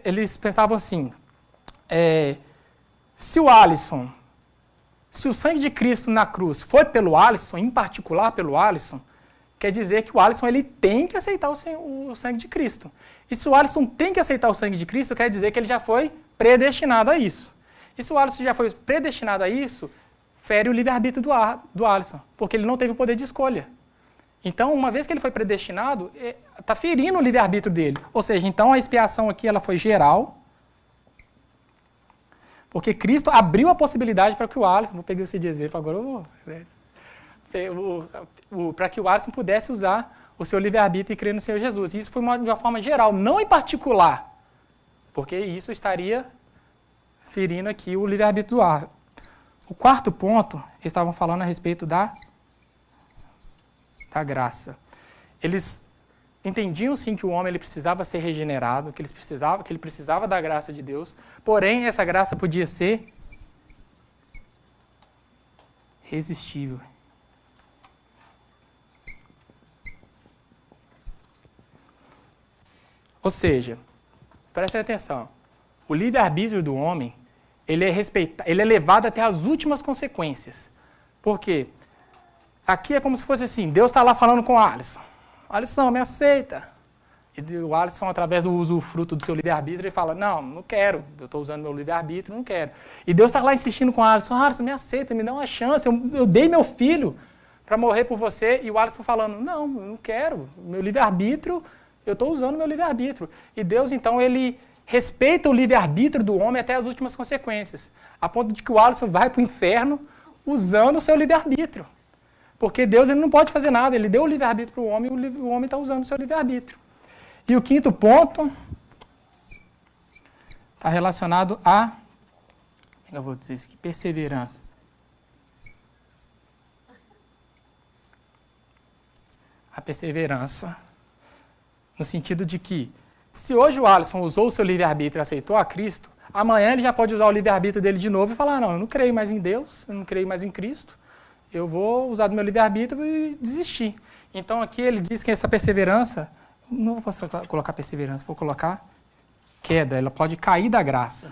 eles pensavam assim, se o sangue de Cristo na cruz foi pelo Alisson, em particular pelo Alisson, quer dizer que o Alisson ele tem que aceitar o sangue de Cristo. E se o Alisson tem que aceitar o sangue de Cristo, quer dizer que ele já foi predestinado a isso. E se o Alisson já foi predestinado a isso, fere o livre-arbítrio do Alisson, porque ele não teve o poder de escolha. Então, uma vez que ele foi predestinado, está ferindo o livre-arbítrio dele. Ou seja, então a expiação aqui ela foi geral, porque Cristo abriu a possibilidade para que o Alisson, vou pegar esse de exemplo agora, para que o Alisson pudesse usar o seu livre-arbítrio e crer no Senhor Jesus. E isso foi de uma forma geral, não em particular, porque isso estaria ferindo aqui o livre-arbítrio do Alisson. O quarto ponto, eles estavam falando a respeito da graça. Eles entendiam sim que o homem ele precisava ser regenerado, que ele precisava da graça de Deus, porém essa graça podia ser resistível. Ou seja, prestem atenção, o livre-arbítrio do homem ele é levado até as últimas consequências. Por quê? Aqui é como se fosse assim, Deus está lá falando com o Alisson. Alisson, me aceita. E o Alisson, através do usufruto do seu livre-arbítrio, ele fala, não quero, eu estou usando meu livre-arbítrio, não quero. E Deus está lá insistindo com o Alisson, Alisson, me aceita, me dá uma chance, eu dei meu filho para morrer por você. E o Alisson falando, não, eu não quero, meu livre-arbítrio, eu estou usando meu livre-arbítrio. E Deus, então, ele respeita o livre-arbítrio do homem até as últimas consequências, a ponto de que o Alisson vai para o inferno usando o seu livre-arbítrio. Porque Deus ele não pode fazer nada, ele deu o livre-arbítrio para o homem e o homem está usando o seu livre-arbítrio. E o quinto ponto está relacionado a, eu vou dizer isso aqui, perseverança. A perseverança, no sentido de que, se hoje o Alisson usou o seu livre-arbítrio e aceitou a Cristo, amanhã ele já pode usar o livre-arbítrio dele de novo e falar, não, eu não creio mais em Deus, eu não creio mais em Cristo, eu vou usar do meu livre-arbítrio e desistir. Então aqui ele diz que essa perseverança, não vou colocar perseverança, vou colocar queda, ela pode cair da graça.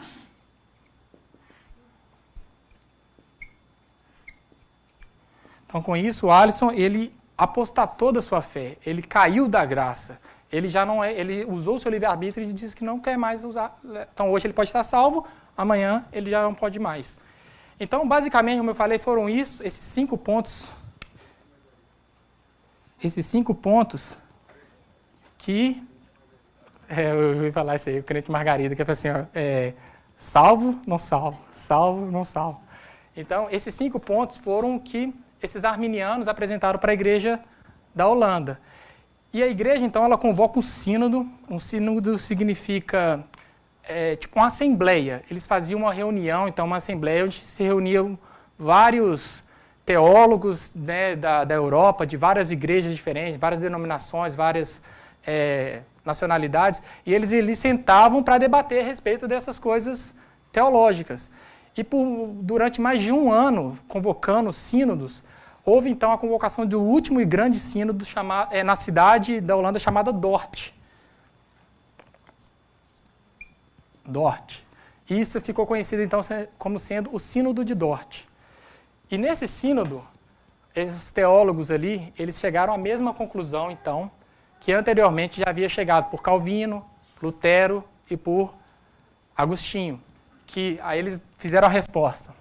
Então com isso o Alisson, ele apostatou da sua fé, ele caiu da graça. Ele já não ele usou o seu livre-arbítrio e disse que não quer mais usar. Então hoje ele pode estar salvo, amanhã ele já não pode mais. Então, basicamente, como eu falei, foram esses 5 pontos. Esses 5 pontos que... eu ia falar isso aí, o crente Margarida, que é assim, salvo, não salvo, salvo, não salvo. Então, esses 5 pontos foram que esses arminianos apresentaram para a igreja da Holanda. E a igreja, então, ela convoca um sínodo. Um sínodo significa tipo uma assembleia. Eles faziam uma reunião, então uma assembleia onde se reuniam vários teólogos, né, da Europa, de várias igrejas diferentes, várias denominações, várias nacionalidades, e eles sentavam para debater a respeito dessas coisas teológicas. E durante mais de um ano, convocando sínodos, houve então a convocação do último e grande sínodo na cidade da Holanda chamada Dort. E isso ficou conhecido então como sendo o Sínodo de Dort. E nesse sínodo, esses teólogos ali, eles chegaram à mesma conclusão então, que anteriormente já havia chegado por Calvino, Lutero e por Agostinho. Que aí eles fizeram a resposta.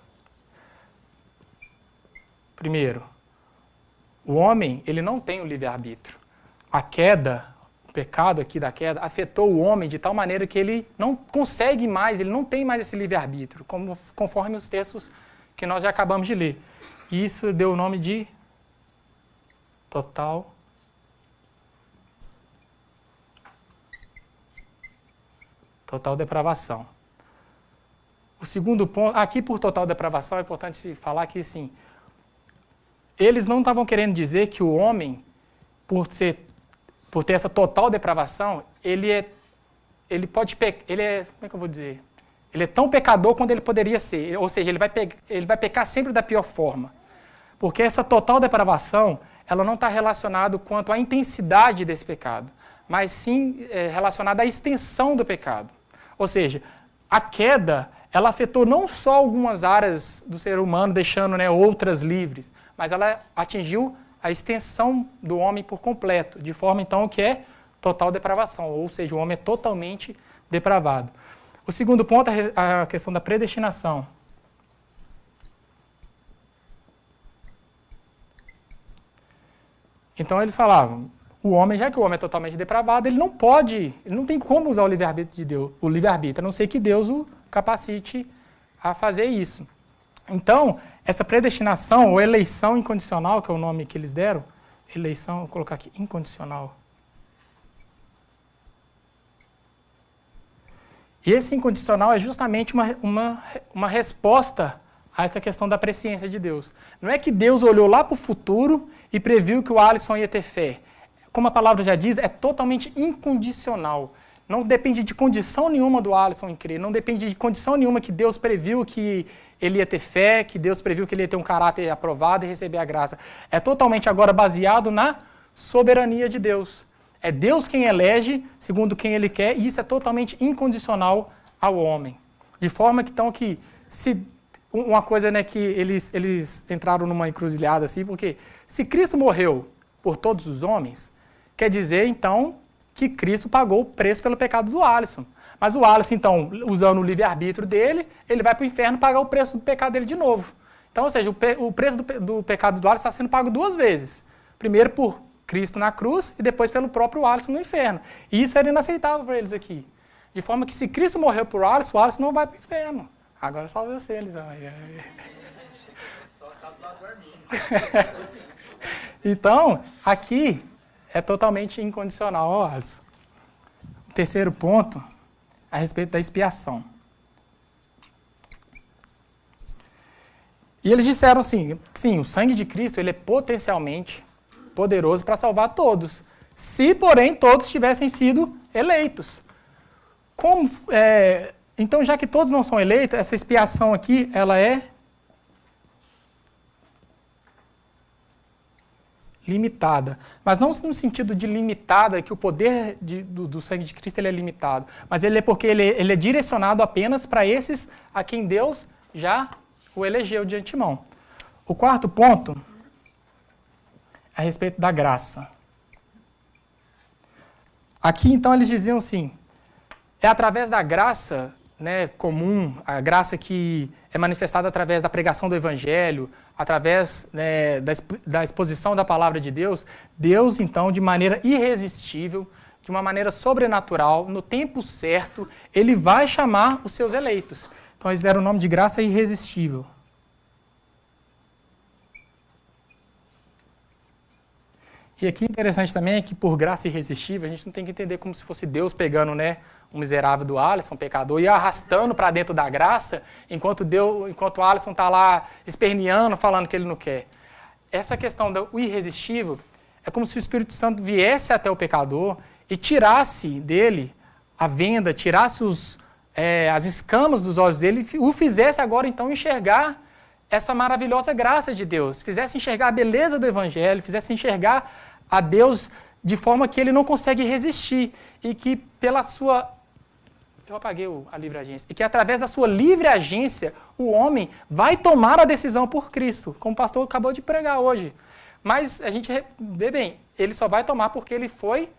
Primeiro, o homem, ele não tem o livre-arbítrio. A queda, o pecado aqui da queda, afetou o homem de tal maneira que ele não consegue mais, ele não tem mais esse livre-arbítrio, conforme os textos que nós já acabamos de ler. E isso deu o nome de total depravação. O segundo ponto, aqui por total depravação, é importante falar que, assim, eles não estavam querendo dizer que o homem, por ter essa total depravação, ele é, como é que eu vou dizer? Ele é tão pecador quanto ele poderia ser, ou seja, ele vai pecar sempre da pior forma. Porque essa total depravação, ela não está relacionada quanto à intensidade desse pecado, mas sim relacionada à extensão do pecado. Ou seja, a queda, ela afetou não só algumas áreas do ser humano, deixando, né, outras livres, mas ela atingiu a extensão do homem por completo, de forma então que é total depravação, ou seja, o homem é totalmente depravado. O segundo ponto é a questão da predestinação. Então eles falavam, já que o homem é totalmente depravado, ele não tem como usar o livre-arbítrio de Deus, o livre-arbítrio, a não ser que Deus o capacite a fazer isso. Então, essa predestinação ou eleição incondicional, que é o nome que eles deram, eleição, vou colocar aqui, incondicional. E esse incondicional é justamente uma resposta a essa questão da presciência de Deus. Não é que Deus olhou lá para o futuro e previu que o Alisson ia ter fé. Como a palavra já diz, é totalmente incondicional. Não depende de condição nenhuma do Alisson em crer, não depende de condição nenhuma que Deus previu que ele ia ter fé, que Deus previu que ele ia ter um caráter aprovado e receber a graça. É totalmente agora baseado na soberania de Deus. É Deus quem elege, segundo quem ele quer, e isso é totalmente incondicional ao homem. De forma que, então, uma coisa, né, que eles entraram numa encruzilhada assim, porque se Cristo morreu por todos os homens, quer dizer, então, que Cristo pagou o preço pelo pecado do Alisson. Mas o Alisson, então, usando o livre-arbítrio dele, ele vai para o inferno pagar o preço do pecado dele de novo. Então, ou seja, o preço do pecado do Alisson está sendo pago duas vezes. Primeiro por Cristo na cruz e depois pelo próprio Alisson no inferno. E isso era inaceitável para eles aqui. De forma que se Cristo morreu por Alisson, o Alisson não vai para o inferno. Agora salve você, Elisão.
Só está do lado do Arminio.
Então, aqui é totalmente incondicional, ó, Alisson. O terceiro ponto, a respeito da expiação. E eles disseram assim, sim, o sangue de Cristo ele é potencialmente poderoso para salvar todos, se, porém, todos tivessem sido eleitos. Então, já que todos não são eleitos, essa expiação aqui, ela é limitada. Mas não no sentido de limitada, que o poder do sangue de Cristo ele é limitado, mas ele é porque ele é direcionado apenas para esses a quem Deus já o elegeu de antemão. O quarto ponto é a respeito da graça. Aqui, então, eles diziam assim, é através da graça, né, comum, a graça que é manifestada através da pregação do Evangelho, através, né, da exposição da palavra de Deus, Deus, então, de maneira irresistível, de uma maneira sobrenatural, no tempo certo, ele vai chamar os seus eleitos. Então, eles deram o nome de graça E aqui interessante também é que por graça irresistível, a gente não tem que entender como se fosse Deus pegando, né, um miserável do Alisson, pecador, e arrastando para dentro da graça, enquanto o Alisson está lá esperneando, falando que ele não quer. Essa questão do irresistível é como se o Espírito Santo viesse até o pecador e tirasse dele a venda, tirasse as escamas dos olhos dele e o fizesse agora então enxergar essa maravilhosa graça de Deus, fizesse enxergar a beleza do Evangelho, fizesse enxergar a Deus de forma que ele não consegue resistir e que pela sua... Eu apaguei a livre agência. E que através da sua livre agência, o homem vai tomar a decisão por Cristo, como o pastor acabou de pregar hoje. Mas a gente vê bem, ele só vai tomar porque ele foi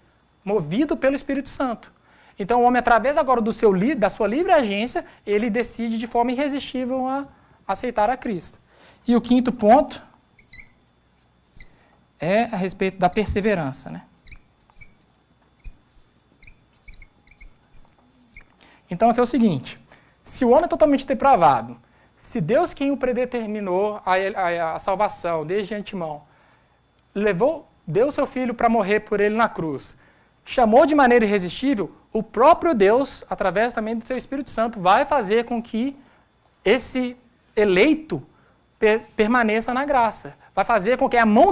movido pelo Espírito Santo. Então o homem, através agora da sua livre agência, ele decide de forma irresistível a aceitar a Cristo. E o quinto ponto é a respeito da perseverança, né? Então aqui é o seguinte, se o homem é totalmente depravado, se Deus quem o predeterminou a salvação desde antemão, deu seu filho para morrer por ele na cruz, chamou de maneira irresistível, o próprio Deus, através também do seu Espírito Santo, vai fazer com que esse eleito permaneça na graça. Vai fazer com que a mão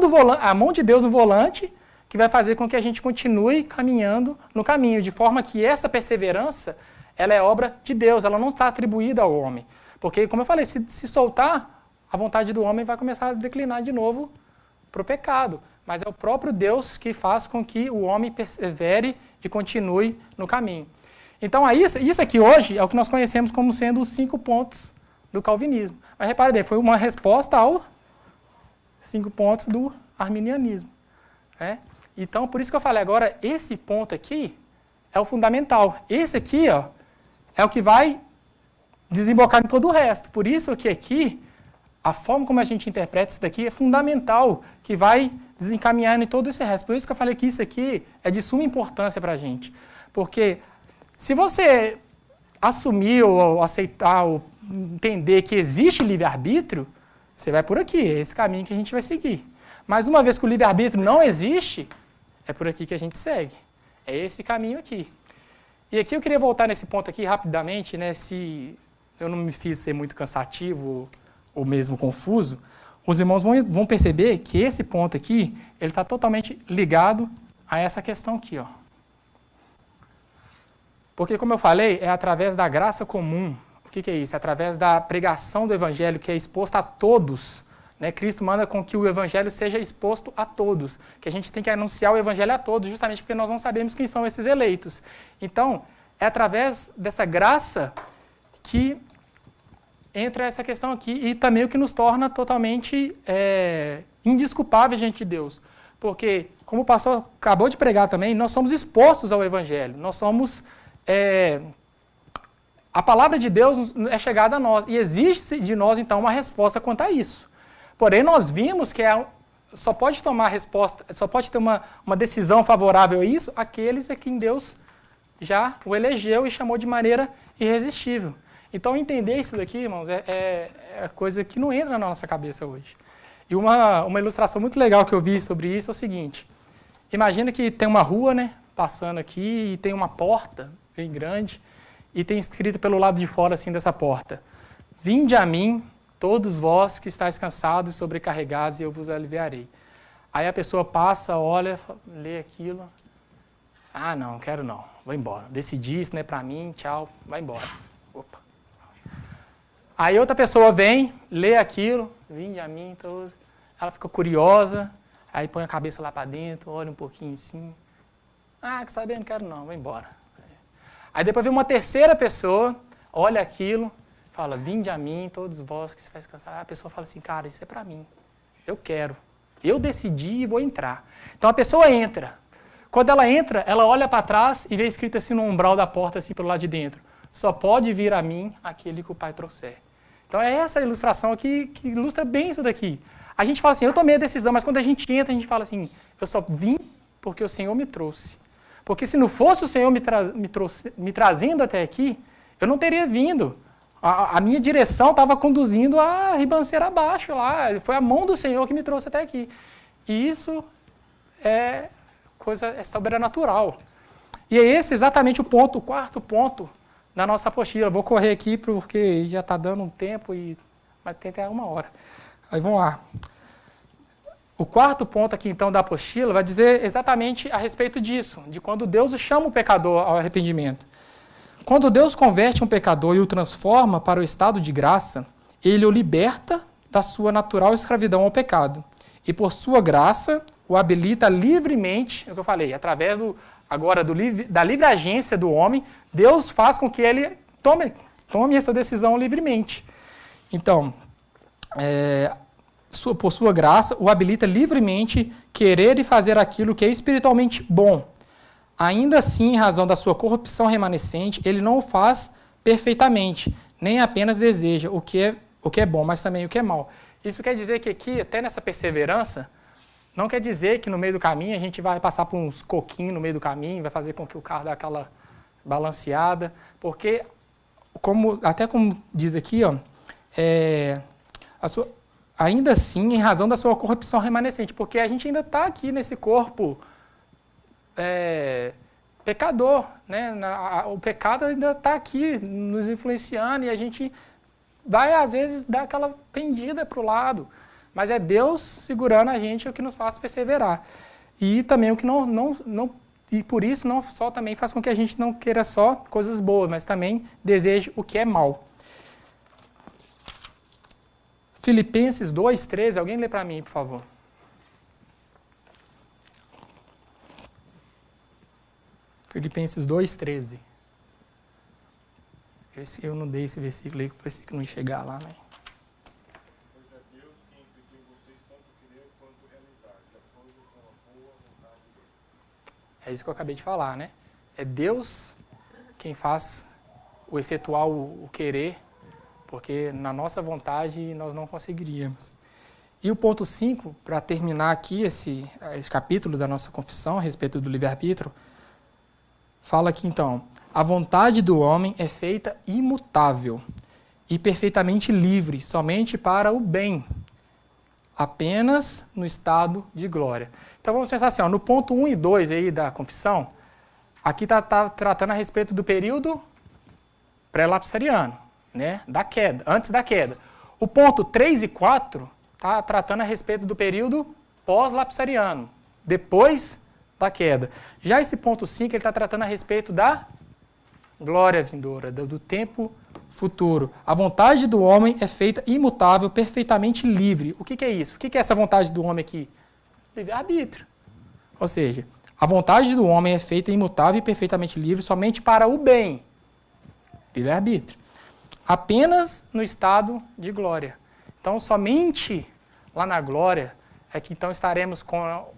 de Deus no volante, que vai fazer com que a gente continue caminhando no caminho, de forma que essa perseverança, ela é obra de Deus, ela não está atribuída ao homem. Porque, como eu falei, se soltar, a vontade do homem vai começar a declinar de novo para o pecado. Mas é o próprio Deus que faz com que o homem persevere e continue no caminho. Então, isso aqui hoje é o que nós conhecemos como sendo os 5 pontos do calvinismo. Mas repare bem, foi uma resposta aos 5 pontos do arminianismo. Né? Então, por isso que eu falei agora, esse ponto aqui é o fundamental. Esse aqui, ó, é o que vai desembocar em todo o resto. Por isso que aqui, a forma como a gente interpreta isso daqui é fundamental, que vai desencaminhar em todo esse resto. Por isso que eu falei que isso aqui é de suma importância para a gente. Porque se você assumir ou aceitar ou entender que existe livre-arbítrio, você vai por aqui, é esse caminho que a gente vai seguir. Mas uma vez que o livre-arbítrio não existe, é por aqui que a gente segue. É esse caminho aqui. E aqui eu queria voltar nesse ponto aqui rapidamente, né, se eu não me fiz ser muito cansativo ou mesmo confuso, os irmãos vão perceber que esse ponto aqui, ele está totalmente ligado a essa questão aqui, ó. Porque, como eu falei, é através da graça comum. O que é isso? É através da pregação do Evangelho, que é exposta a todos. Né? Cristo manda com que o Evangelho seja exposto a todos. Que a gente tem que anunciar o Evangelho a todos, justamente porque nós não sabemos quem são esses eleitos. Então, é através dessa graça que entra essa questão aqui e também o que nos torna totalmente indesculpáveis diante de Deus. Porque, como o pastor acabou de pregar também, nós somos expostos ao Evangelho. Nós somos... a palavra de Deus é chegada a nós. E existe de nós, então, uma resposta quanto a isso. Porém, nós vimos que só pode tomar resposta, só pode ter uma decisão favorável a isso aqueles a quem Deus já o elegeu e chamou de maneira irresistível. Então, entender isso daqui, irmãos, é coisa que não entra na nossa cabeça hoje. E uma ilustração muito legal que eu vi sobre isso é o seguinte. Imagina que tem uma rua, né, passando aqui e tem uma porta bem grande e tem escrito pelo lado de fora assim dessa porta: Vinde a mim, todos vós que estáis cansados e sobrecarregados, e eu vos aliviarei. Aí a pessoa passa, olha, lê aquilo. Ah, não, quero não, vou embora. Decidi, isso não é para mim, tchau, vai embora. Opa. Aí outra pessoa vem, lê aquilo, vinde a mim, todos. Ela fica curiosa, aí põe a cabeça lá para dentro, olha um pouquinho assim. Ah, que sabendo, quero não, vou embora. Aí depois vem uma terceira pessoa, olha aquilo, fala, vinde a mim, todos vós que estáis cansados. A pessoa fala assim, cara, isso é para mim, eu quero, eu decidi e vou entrar. Então a pessoa entra. Quando ela entra, ela olha para trás e vê escrito assim no umbral da porta, assim pelo lado de dentro: só pode vir a mim aquele que o Pai trouxer. Então é essa ilustração aqui que ilustra bem isso daqui. A gente fala assim, eu tomei a decisão, mas quando a gente entra, a gente fala assim, eu só vim porque o Senhor me trouxe. Porque se não fosse o Senhor me trazendo até aqui, eu não teria vindo. A minha direção estava conduzindo a ribanceira abaixo lá. Foi a mão do Senhor que me trouxe até aqui. E isso é sobrenatural. E é esse exatamente o ponto, o quarto ponto da nossa apostila. Vou correr aqui porque já está dando um tempo, mas tem até 1 hora. Aí vamos lá. O quarto ponto aqui, então, da apostila vai dizer exatamente a respeito disso, de quando Deus chama o pecador ao arrependimento. Quando Deus converte um pecador e o transforma para o estado de graça, ele o liberta da sua natural escravidão ao pecado. E por sua graça, o habilita livremente, é o que eu falei, através da livre agência do homem, Deus faz com que ele tome essa decisão livremente. Então, por sua graça, o habilita livremente querer e fazer aquilo que é espiritualmente bom. Ainda assim, em razão da sua corrupção remanescente, ele não o faz perfeitamente, nem apenas deseja o que é bom, mas também o que é mal. Isso quer dizer que aqui, até nessa perseverança, não quer dizer que no meio do caminho a gente vai passar por uns coquinhos no meio do caminho, vai fazer com que o carro dê aquela balanceada, porque, até como diz aqui, ó, ainda assim, em razão da sua corrupção remanescente, porque a gente ainda está aqui nesse corpo pecador, né? O pecado ainda está aqui nos influenciando e a gente vai, às vezes, dar aquela pendida para o lado. Mas é Deus segurando a gente o que nos faz perseverar. E também o que e por isso não só também faz com que a gente não queira só coisas boas, mas também deseje o que é mal. Filipenses 2:13, alguém lê para mim, por favor. Filipenses 2:13. Eu não dei esse versículo aí, porque pensei que não ia chegar lá, né?
Pois é Deus quem impediu vocês tanto querer quanto realizar, de acordo com a boa vontade dele.
É isso que eu acabei de falar, né? É Deus quem faz efetuar o querer, porque na nossa vontade nós não conseguiríamos. E o ponto 5, para terminar aqui esse capítulo da nossa confissão a respeito do livre-arbítrio, fala aqui então: a vontade do homem é feita imutável e perfeitamente livre, somente para o bem, apenas no estado de glória. Então vamos pensar assim, ó, no ponto 1 e 2 aí da confissão, aqui está tratando a respeito do período pré-lapsariano, né, da queda, antes da queda. O ponto 3 e 4 está tratando a respeito do período pós-lapsariano, depois da queda. Já esse ponto 5, ele está tratando a respeito da glória vindoura, do tempo futuro. A vontade do homem é feita imutável, perfeitamente livre. O que é isso? O que é essa vontade do homem aqui? Livre-arbítrio. Ou seja, a vontade do homem é feita imutável e perfeitamente livre somente para o bem. Livre-arbítrio. Apenas no estado de glória. Então, somente lá na glória é que então estaremos com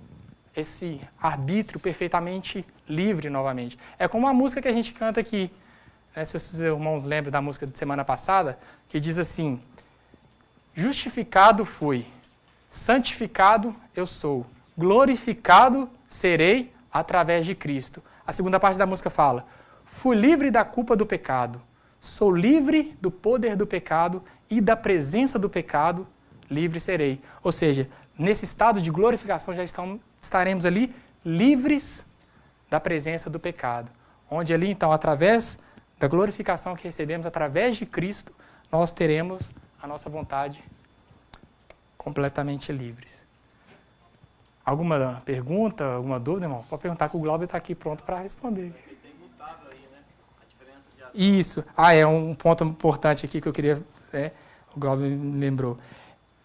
esse arbítrio perfeitamente livre novamente. É como a música que a gente canta aqui, né? Se os irmãos lembram da música de semana passada, que diz assim: justificado fui, santificado eu sou, glorificado serei através de Cristo. A segunda parte da música fala: fui livre da culpa do pecado, sou livre do poder do pecado e da presença do pecado, livre serei. Ou seja, nesse estado de glorificação já estaremos ali livres da presença do pecado. Onde ali, então, através da glorificação que recebemos, através de Cristo, nós teremos a nossa vontade completamente livres. Alguma pergunta, alguma dúvida, irmão? Pode perguntar que o Glauber está aqui pronto para responder.
Tem mutável aí, né? A diferença de ação.
Isso. É um ponto importante aqui que eu queria... o Glauber me lembrou.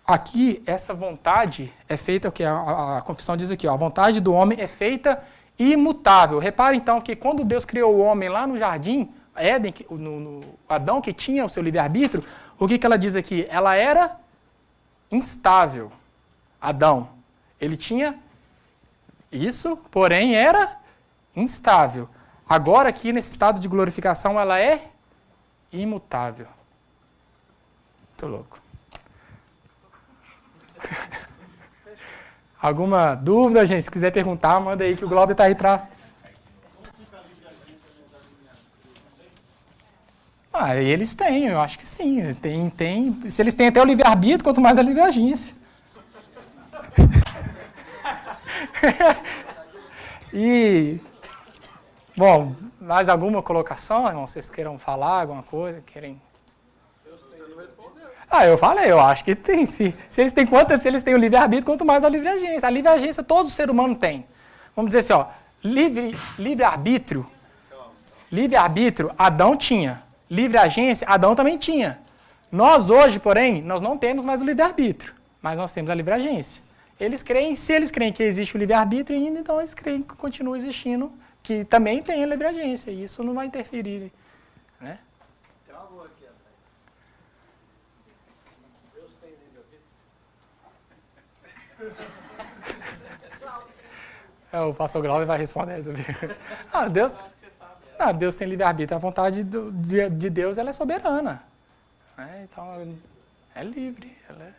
Aqui, essa vontade é feita, o que a confissão diz aqui, ó, a vontade do homem é feita imutável. Repara então que quando Deus criou o homem lá no jardim, Éden, no Adão, que tinha o seu livre-arbítrio, o que ela diz aqui? Ela era instável. Adão, ele tinha isso, porém era instável. Agora aqui nesse estado de glorificação ela é imutável. Muito louco. Alguma dúvida, gente? Se quiser perguntar, manda aí que o Glauber está aí para... Eles têm, eu acho que sim. Tem. Se eles têm até o livre-arbítrio, quanto mais a livre-agência. E, bom, mais alguma colocação, irmão? Vocês queiram falar alguma coisa? Querem... Eu falei, eu acho que tem. Se eles têm o livre-arbítrio, quanto mais a livre-agência. A livre-agência todo ser humano tem. Vamos dizer assim, ó, livre-arbítrio, Adão tinha. Livre-agência, Adão também tinha. Nós hoje, porém, nós não temos mais o livre-arbítrio, mas nós temos a livre-agência. Se eles creem que existe o livre-arbítrio ainda, então eles creem que continua existindo, que também tem a livre-agência, e isso não vai interferir, né?
Tem uma boa aqui atrás.
Deus tem livre-arbítrio?
O pastor Glauber vai responder isso. Deus tem livre-arbítrio. A vontade de Deus ela é soberana. Então, é livre. Ela é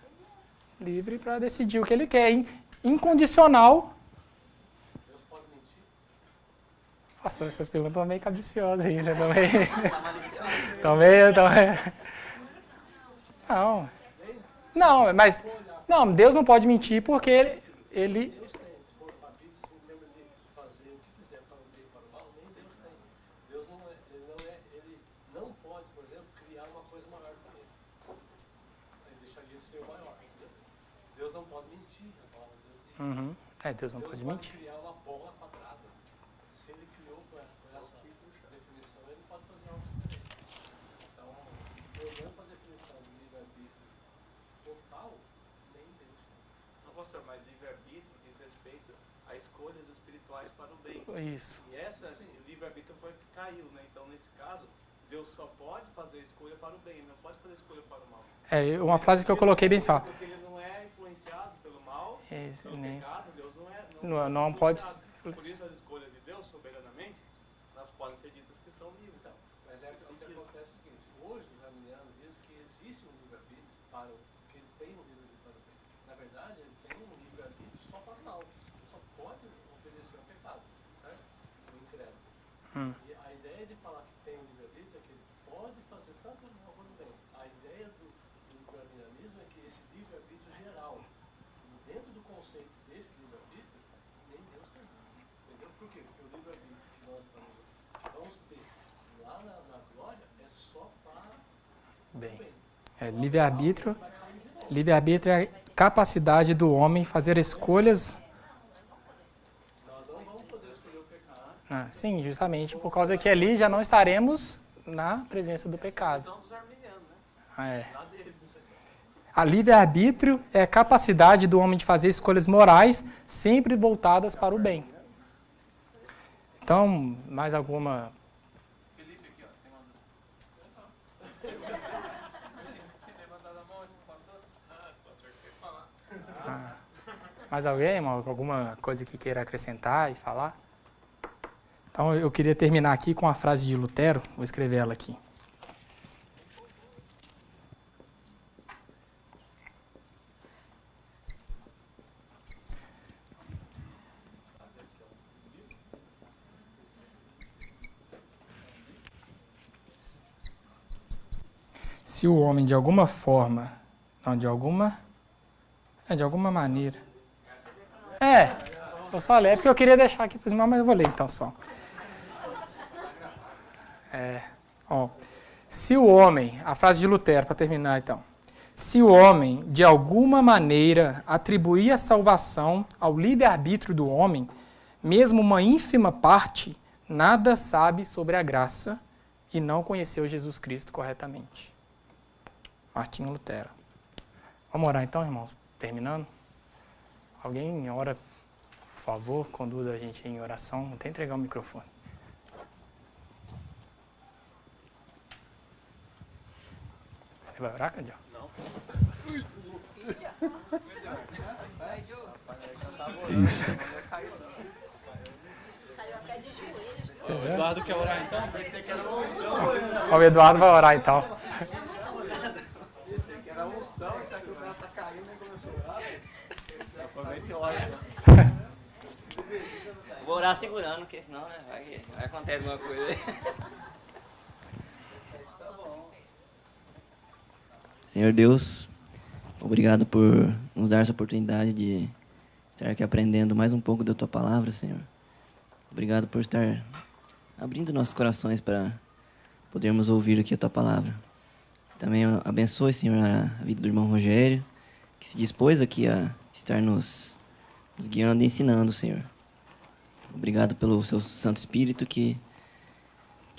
livre para decidir o que ele quer. Incondicional.
Deus pode mentir?
Nossa, essas perguntas estão meio capriciosas ainda. Também. Não, mas... Não, Deus não pode mentir porque ele
Deus tem. Se for para Bíblia, se lembra de fazer o que quiser para o bem e para o mal, nem Deus tem. Deus ele não pode, por exemplo, criar uma coisa maior para ele. Ele deixaria de ser o maior. Entendeu? Deus não pode mentir. A palavra de Deus diz.
Deus não pode mentir.
Criar uma bola quadrada. Se ele criou com essa definição, ele pode fazer algo diferente. Então, olhando para a definição do livre-arbítrio total, nem Deus tem.
Não, pastor, mas livre-arbítrio diz respeito a escolhas espirituais para o bem.
Isso.
E o livre-arbítrio foi que caiu, né? Então, nesse caso, Deus só pode fazer escolha para o bem, não pode fazer escolha para o mal.
Uma frase que eu coloquei bem só.
Porque ele não é influenciado pelo mal, pelo
nem-
pecado, Deus não é
Não pode...
Por isso as escolhas de Deus, soberanamente, elas podem ser ditas que são livres. Então,
Mas o que acontece é o seguinte, hoje os arminianos dizem que existe um livre-arbítrio para o que ele tem um livre-arbítrio para o bem. Na verdade, ele tem um livre-arbítrio só para o mal. Ele só pode obedecer ao pecado, certo? O incrédulo. E a ideia de falar que tem um livre-arbítrio é que ele pode fazer tanto o mal quanto o bem. A ideia do arminianismo é que esse livre-arbítrio geral, dentro do conceito desse livre-arbítrio, nem Deus tem. Entendeu? Por quê? Porque o livre-arbítrio que nós vamos ter lá na glória é só para o
Bem.
bem.
Livre-arbítrio é a capacidade do homem fazer escolhas...
Nós não vamos poder escolher o pecado.
Sim, justamente por causa que ali já não estaremos na presença do pecado.
são dos arminianos, né? Lá deles.
A livre-arbítrio é a capacidade do homem de fazer escolhas morais sempre voltadas para o bem. Então, mais alguma...
Felipe aqui, ó, tem uma dúvida. Tem levantado a mão antes que passou? Pastor, quer falar?
Mais alguém, irmão? Alguma coisa que queira acrescentar e falar? Então, eu queria terminar aqui com a frase de Lutero. Vou escrever ela aqui. Se o homem de alguma forma, de alguma maneira. Eu só leio, porque eu queria deixar aqui para os irmãos, mas eu vou ler então só. Se o homem, a frase de Lutero para terminar então. Se o homem de alguma maneira atribuir a salvação ao livre-arbítrio do homem, mesmo uma ínfima parte, nada sabe sobre a graça e não conheceu Jesus Cristo corretamente. Martinho Lutero. Vamos orar então, irmãos, terminando? Alguém ora, por favor, conduza a gente em oração. Vou até entregar o microfone. Você vai orar, Cadiel?
Não.
Isso.
Caiu até de joelhos.
O Eduardo quer orar então? Pensei que era uma unção.
O Eduardo vai orar então.
Pensei que era uma unção, já que o cara tá caindo e começou a orar. Aproveita e ora.
Vou orar segurando, porque senão, né, vai acontecer alguma coisa aí. Senhor Deus, obrigado por nos dar essa oportunidade de estar aqui aprendendo mais um pouco da Tua palavra, Senhor. Obrigado por estar abrindo nossos corações para podermos ouvir aqui a Tua palavra. Também abençoe, Senhor, a vida do irmão Rogério, que se dispôs aqui a estar nos guiando e ensinando, Senhor. Obrigado pelo Seu Santo Espírito que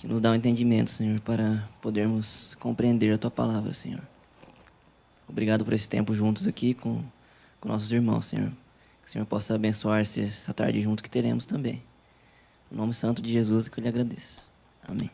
nos dá um entendimento, Senhor, para podermos compreender a Tua palavra, Senhor. Obrigado por esse tempo juntos aqui com nossos irmãos, Senhor. Que o Senhor possa abençoar essa tarde junto que teremos também. No nome santo de Jesus é que eu lhe agradeço. Amém.